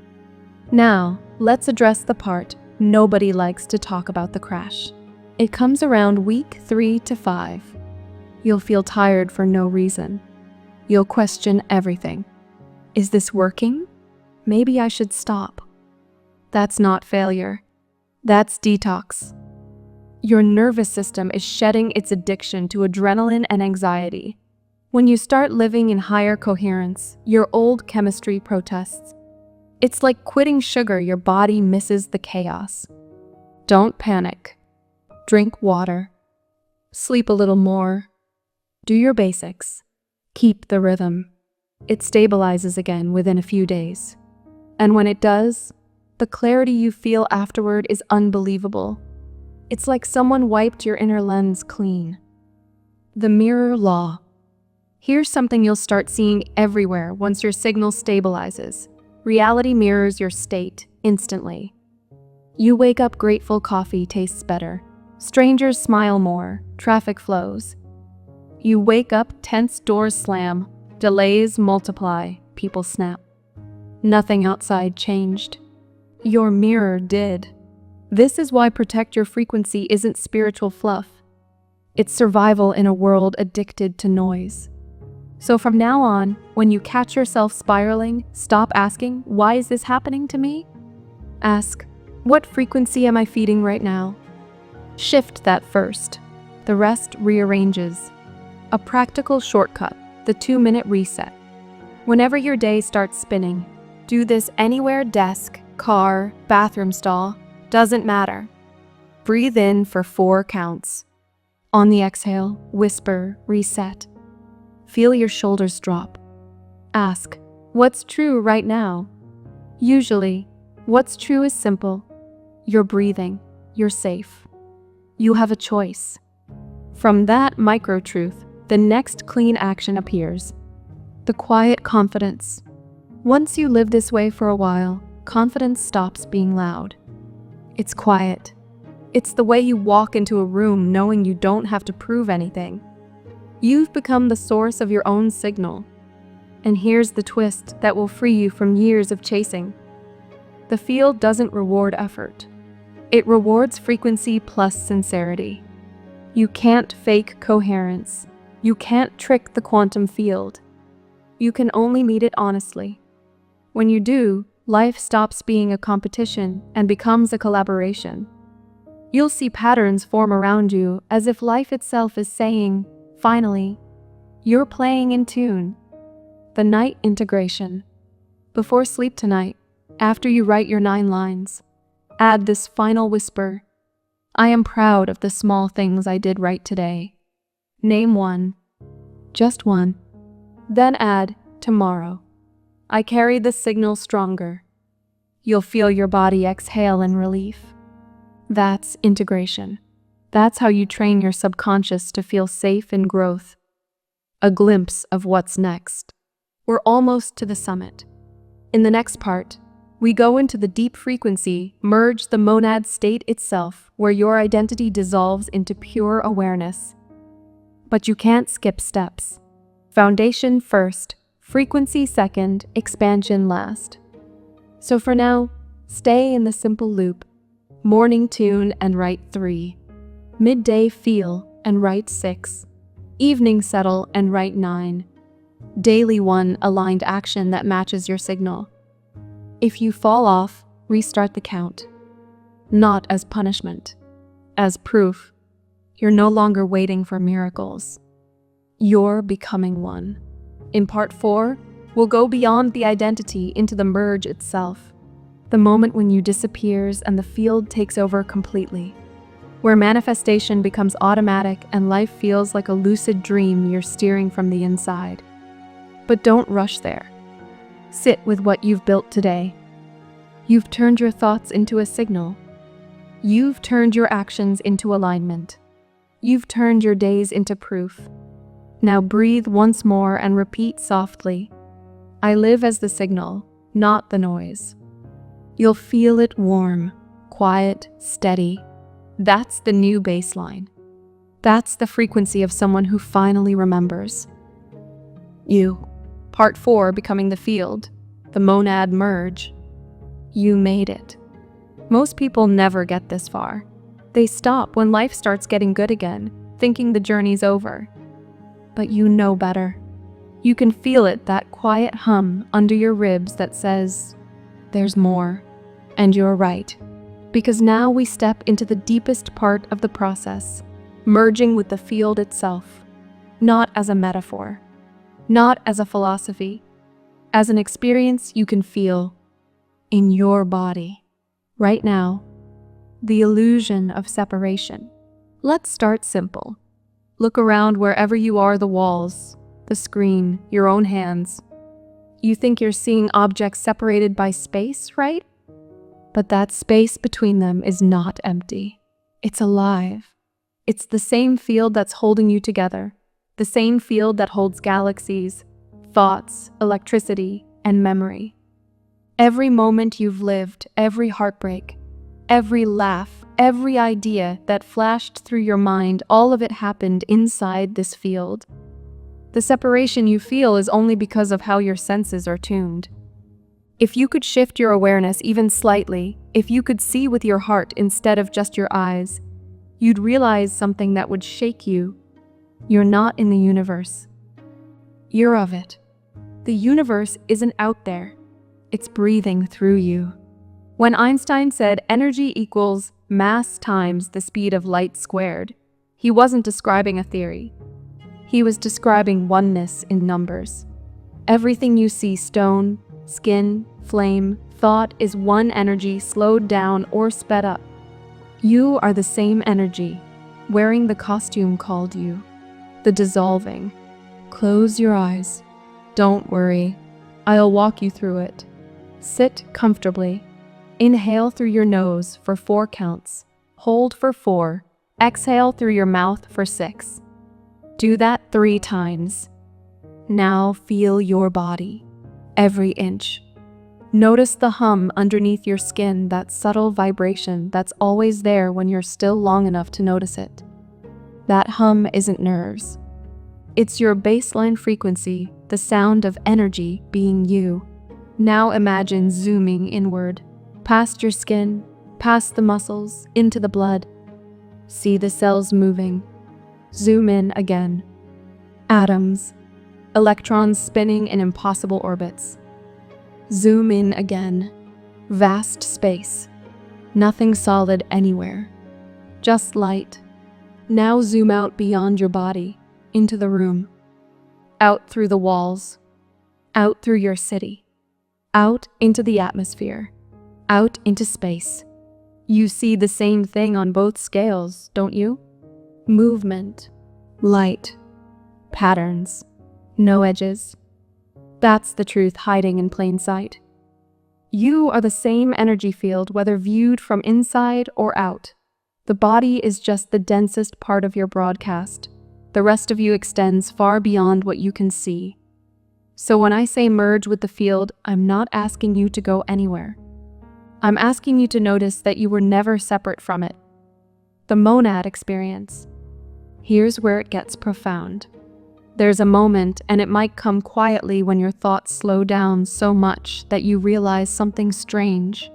Now, let's address the part nobody likes to talk about: the crash. It comes around week 3 to 5. You'll feel tired for no reason. You'll question everything. Is this working? Maybe I should stop. That's not failure. That's detox. Your nervous system is shedding its addiction to adrenaline and anxiety. When you start living in higher coherence, your old chemistry protests. It's like quitting sugar. Your body misses the chaos. Don't panic. Drink water. Sleep a little more. Do your basics. Keep the rhythm. It stabilizes again within a few days. And when it does, the clarity you feel afterward is unbelievable. It's like someone wiped your inner lens clean. The mirror law. Here's something you'll start seeing everywhere once your signal stabilizes. Reality mirrors your state. instantly. You wake up grateful coffee tastes better. Strangers smile more, traffic flows. You wake up tense doors slam, delays multiply, people snap. Nothing outside changed. Your mirror did. This is why protect your frequency isn't spiritual fluff. It's survival in a world addicted to noise. So from now on, when you catch yourself spiraling, stop asking, why is this happening to me? Ask, what frequency am I feeding right now? Shift that first. The rest rearranges. A practical shortcut, the 2-minute reset. Whenever your day starts spinning, do this anywhere: desk, car, bathroom stall, doesn't matter. Breathe in for 4 counts. On the exhale, whisper, reset. Feel your shoulders drop. Ask, what's true right now? Usually, what's true is simple. You're breathing. You're safe. You have a choice. From that micro-truth, the next clean action appears. The quiet confidence. Once you live this way for a while, confidence stops being loud. It's quiet. It's the way you walk into a room knowing you don't have to prove anything. You've become the source of your own signal. And here's the twist that will free you from years of chasing. The field doesn't reward effort. It rewards frequency plus sincerity. You can't fake coherence. You can't trick the quantum field. You can only meet it honestly. When you do, life stops being a competition and becomes a collaboration. You'll see patterns form around you as if life itself is saying, finally, you're playing in tune. The night integration. Before sleep tonight, after you write your 9 lines, add this final whisper. I am proud of the small things I did right today. Name one. Just one. Then add, tomorrow. I carry the signal stronger. You'll feel your body exhale in relief. That's integration. That's how you train your subconscious to feel safe in growth. A glimpse of what's next. We're almost to the summit. In the next part, we go into the deep frequency, merge the monad state itself, where your identity dissolves into pure awareness. But you can't skip steps. Foundation first, frequency second, expansion last. So for now, stay in the simple loop. Morning tune and write 3. Midday feel and write 6. Evening settle and write 9. Daily 1 aligned action that matches your signal. If you fall off, restart the count. Not as punishment, as proof. You're no longer waiting for miracles. You're becoming one. In part 4, we'll go beyond the identity into the merge itself. The moment when you disappears and the field takes over completely. Where manifestation becomes automatic and life feels like a lucid dream you're steering from the inside. But don't rush there. Sit with what you've built today. You've turned your thoughts into a signal. You've turned your actions into alignment. You've turned your days into proof. Now breathe once more and repeat softly. I live as the signal, not the noise. You'll feel it warm, quiet, steady. That's the new baseline. That's the frequency of someone who finally remembers. You. Part 4, becoming the field. The monad merge. You made it. Most people never get this far. They stop when life starts getting good again, thinking the journey's over. But you know better. You can feel it, that quiet hum under your ribs that says, there's more. And you're right. Because now we step into the deepest part of the process, merging with the field itself. Not as a metaphor. Not as a philosophy. As an experience you can feel in your body. Right now. The illusion of separation. Let's start simple. Look around wherever you are, the walls, the screen, your own hands. You think you're seeing objects separated by space, right? But that space between them is not empty. It's alive. It's the same field that's holding you together. The same field that holds galaxies, thoughts, electricity, and memory. Every moment you've lived, every heartbreak, every laugh, every idea that flashed through your mind, all of it happened inside this field. The separation you feel is only because of how your senses are tuned. If you could shift your awareness even slightly, if you could see with your heart instead of just your eyes, you'd realize something that would shake you. You're not in the universe. You're of it. The universe isn't out there. It's breathing through you. When Einstein said energy equals mass times the speed of light squared, he wasn't describing a theory. He was describing oneness in numbers. Everything you see, stone, skin, flame, thought, is one energy slowed down or sped up. You are the same energy, wearing the costume called you, the dissolving. Close your eyes. Don't worry. I'll walk you through it. Sit comfortably. Inhale through your nose for 4 counts. Hold for 4. Exhale through your mouth for 6. Do that 3 times. Now feel your body, every inch. Notice the hum underneath your skin, that subtle vibration that's always there when you're still long enough to notice it. That hum isn't nerves. It's your baseline frequency, the sound of energy being you. Now imagine zooming inward, past your skin, past the muscles, into the blood. See the cells moving. Zoom in again. Atoms, electrons spinning in impossible orbits. Zoom in again. Vast space. Nothing solid anywhere. Just light. Now zoom out beyond your body, into the room. Out through the walls. Out through your city. Out into the atmosphere. Out into space. You see the same thing on both scales, don't you? Movement, light, patterns, no edges. That's the truth hiding in plain sight. You are the same energy field whether viewed from inside or out. The body is just the densest part of your broadcast. The rest of you extends far beyond what you can see. So when I say merge with the field, I'm not asking you to go anywhere. I'm asking you to notice that you were never separate from it. The monad experience. Here's where it gets profound. There's a moment, and it might come quietly, when your thoughts slow down so much that you realize something strange.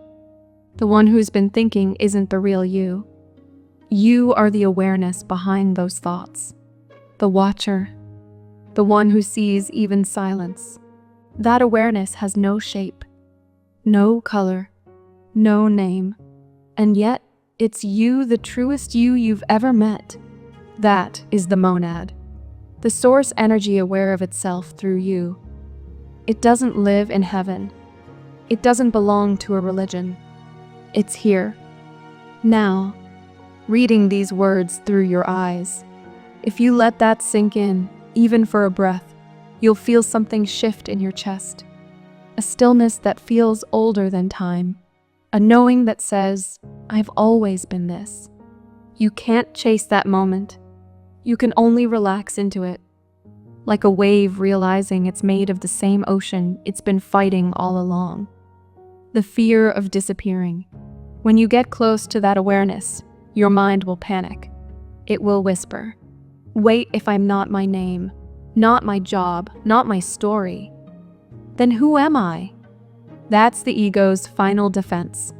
The one who's been thinking isn't the real you. You are the awareness behind those thoughts. The watcher. The one who sees even silence. That awareness has no shape, no color, no name. And yet, it's you, the truest you you've ever met. That is the monad. The source energy aware of itself through you. It doesn't live in heaven. It doesn't belong to a religion. It's here. Now, reading these words through your eyes. If you let that sink in, even for a breath, you'll feel something shift in your chest. A stillness that feels older than time. A knowing that says, I've always been this. You can't chase that moment. You can only relax into it. Like a wave realizing it's made of the same ocean it's been fighting all along. The fear of disappearing. When you get close to that awareness, your mind will panic. It will whisper, wait, if I'm not my name, not my job, not my story, then who am I? That's the ego's final defense.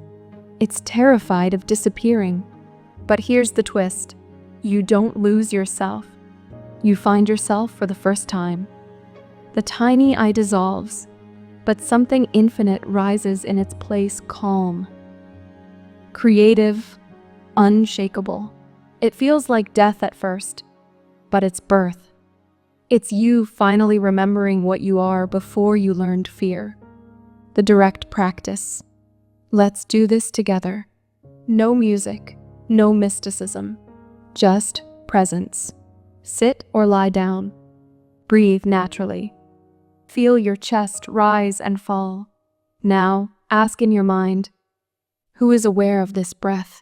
It's terrified of disappearing. But here's the twist. You don't lose yourself. You find yourself for the first time. The tiny I dissolves, but something infinite rises in its place, calm, creative, unshakable. It feels like death at first, but it's birth. It's you finally remembering what you are before you learned fear. The direct practice. Let's do this together. No music, no mysticism, just presence. Sit or lie down. Breathe naturally. Feel your chest rise and fall. Now, ask in your mind, who is aware of this breath?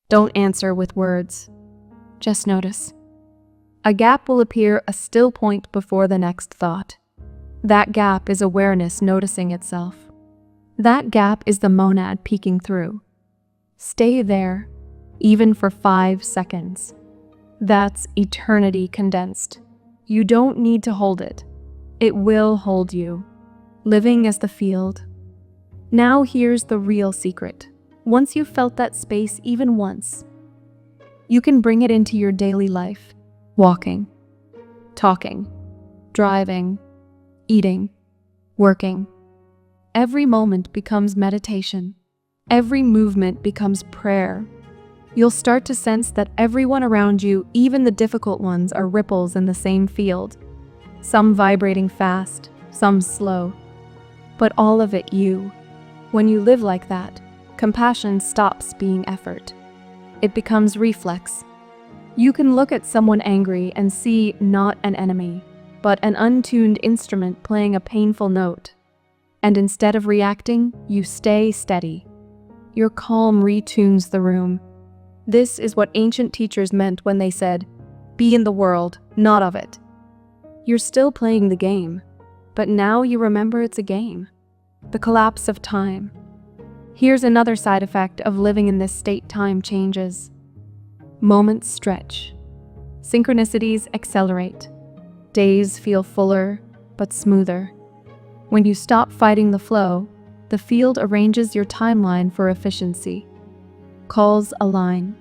Don't answer with words. Just notice. A gap will appear, a still point before the next thought. That gap is awareness noticing itself. That gap is the monad peeking through. Stay there, even for 5 seconds. That's eternity condensed. You don't need to hold it. It will hold you. Living as the field. Now here's the real secret. Once you've felt that space even once, you can bring it into your daily life. Walking, talking, driving, eating, working. Every moment becomes meditation. Every movement becomes prayer. You'll start to sense that everyone around you, even the difficult ones, are ripples in the same field. Some vibrating fast, some slow. But all of it you. When you live like that, compassion stops being effort. It becomes reflex. You can look at someone angry and see not an enemy, but an untuned instrument playing a painful note. And instead of reacting, you stay steady. Your calm retunes the room. This is what ancient teachers meant when they said, "Be in the world, not of it." You're still playing the game, but now you remember it's a game. The collapse of time. Here's another side effect of living in this state: time changes. Moments stretch. Synchronicities accelerate. Days feel fuller, but smoother. When you stop fighting the flow, the field arranges your timeline for efficiency. Calls align.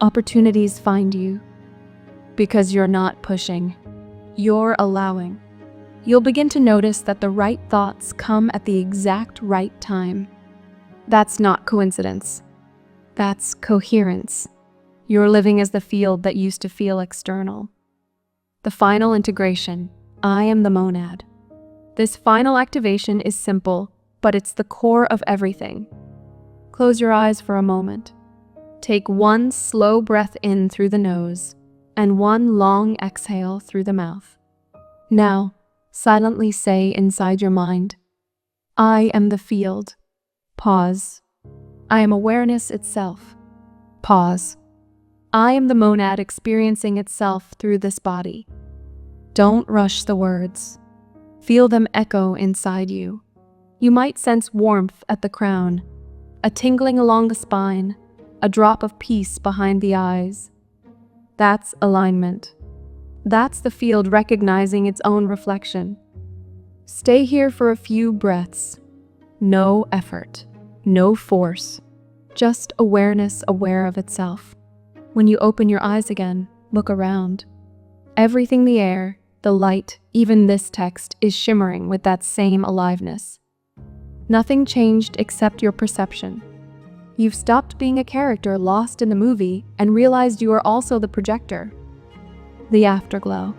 Opportunities find you. Because you're not pushing. You're allowing. You'll begin to notice that the right thoughts come at the exact right time. That's not coincidence. That's coherence. You're living as the field that used to feel external. The final integration. I am the monad. This final activation is simple, but it's the core of everything. Close your eyes for a moment. Take one slow breath in through the nose and one long exhale through the mouth. Now, silently say inside your mind, I am the field. Pause. I am awareness itself. Pause. I am the monad experiencing itself through this body. Don't rush the words. Feel them echo inside you. You might sense warmth at the crown, a tingling along the spine, a drop of peace behind the eyes. That's alignment. That's the field recognizing its own reflection. Stay here for a few breaths. No effort, no force, just awareness aware of itself. When you open your eyes again, look around. Everything, the air, the light, even this text, is shimmering with that same aliveness. Nothing changed except your perception. You've stopped being a character lost in the movie and realized you are also the projector. The afterglow.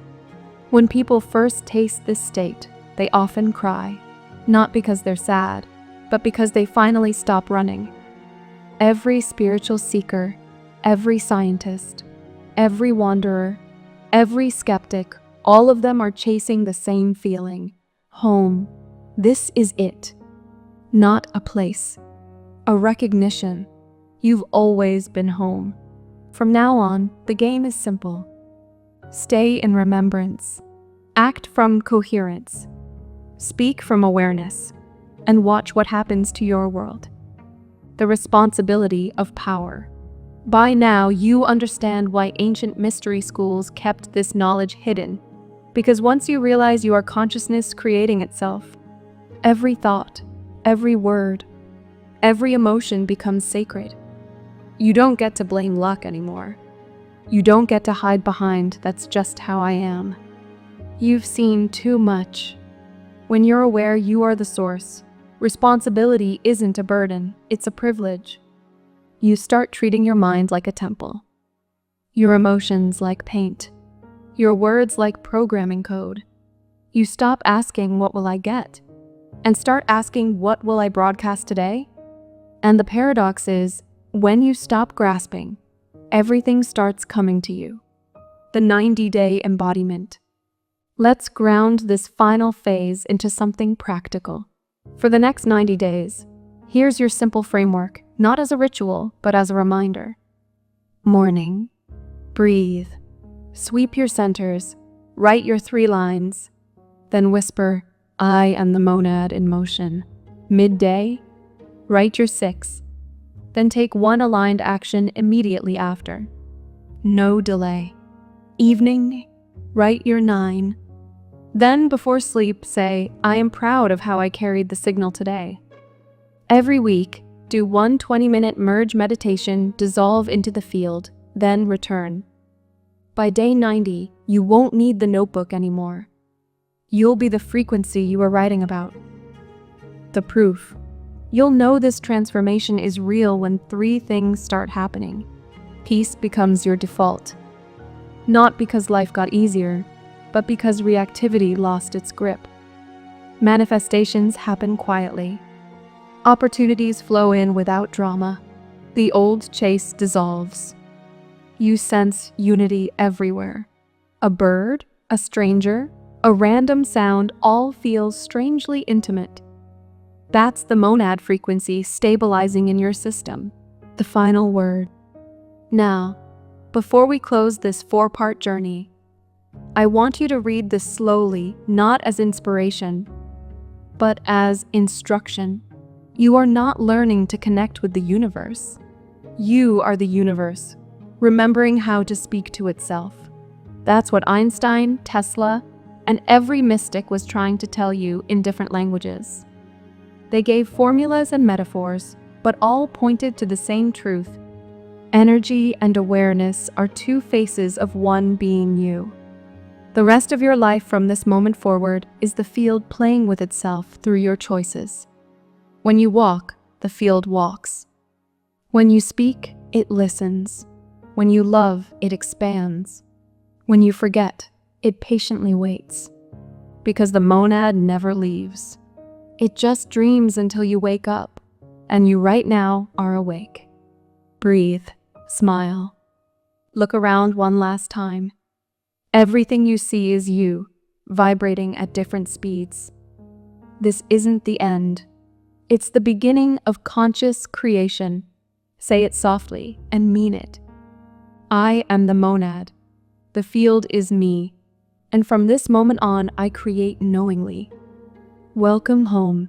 When people first taste this state, they often cry, not because they're sad, but because they finally stop running. Every spiritual seeker, every scientist, every wanderer, every skeptic, all of them are chasing the same feeling: home. This is it. Not a place. A recognition. You've always been home. From now on, the game is simple. Stay in remembrance. Act from coherence. Speak from awareness. And watch what happens to your world. The responsibility of power. By now, you understand why ancient mystery schools kept this knowledge hidden. Because once you realize you are consciousness creating itself, every thought, every word, every emotion becomes sacred. You don't get to blame luck anymore. You don't get to hide behind, "That's just how I am." You've seen too much. When you're aware you are the source, responsibility isn't a burden, it's a privilege. You start treating your mind like a temple, your emotions like paint, your words like programming code. You stop asking, "What will I get?" and start asking, "What will I broadcast today?" And the paradox is, when you stop grasping, everything starts coming to you. The 90-day embodiment. Let's ground this final phase into something practical. For the next 90 days, here's your simple framework, not as a ritual, but as a reminder. Morning. Breathe. Sweep your centers. Write your 3 lines. Then whisper, "I am the monad in motion." Midday. Write your 6. Then take one aligned action immediately after. No delay. Evening, write your 9. Then before sleep, say, I am proud of how I carried the signal today. Every week, do one 20-minute merge meditation, dissolve into the field, then return. By day 90, you won't need the notebook anymore. You'll be the frequency you are writing about. The proof. You'll know this transformation is real when 3 things start happening. Peace becomes your default. Not because life got easier, but because reactivity lost its grip. Manifestations happen quietly. Opportunities flow in without drama. The old chase dissolves. You sense unity everywhere. A bird, a stranger, a random sound all feels strangely intimate. That's the monad frequency stabilizing in your system. The final word. Now, before we close this 4-part journey, I want you to read this slowly, not as inspiration, but as instruction. You are not learning to connect with the universe. You are the universe, remembering how to speak to itself. That's what Einstein, Tesla, and every mystic was trying to tell you in different languages. They gave formulas and metaphors, but all pointed to the same truth. Energy and awareness are 2 faces of one being you. The rest of your life from this moment forward is the field playing with itself through your choices. When you walk, the field walks. When you speak, it listens. When you love, it expands. When you forget, it patiently waits. Because the monad never leaves. It just dreams until you wake up, and you right now are awake. Breathe, smile. Look around one last time. Everything you see is you, vibrating at different speeds. This isn't the end. It's the beginning of conscious creation. Say it softly and mean it. I am the monad. The field is me. And from this moment on, I create knowingly. Welcome home.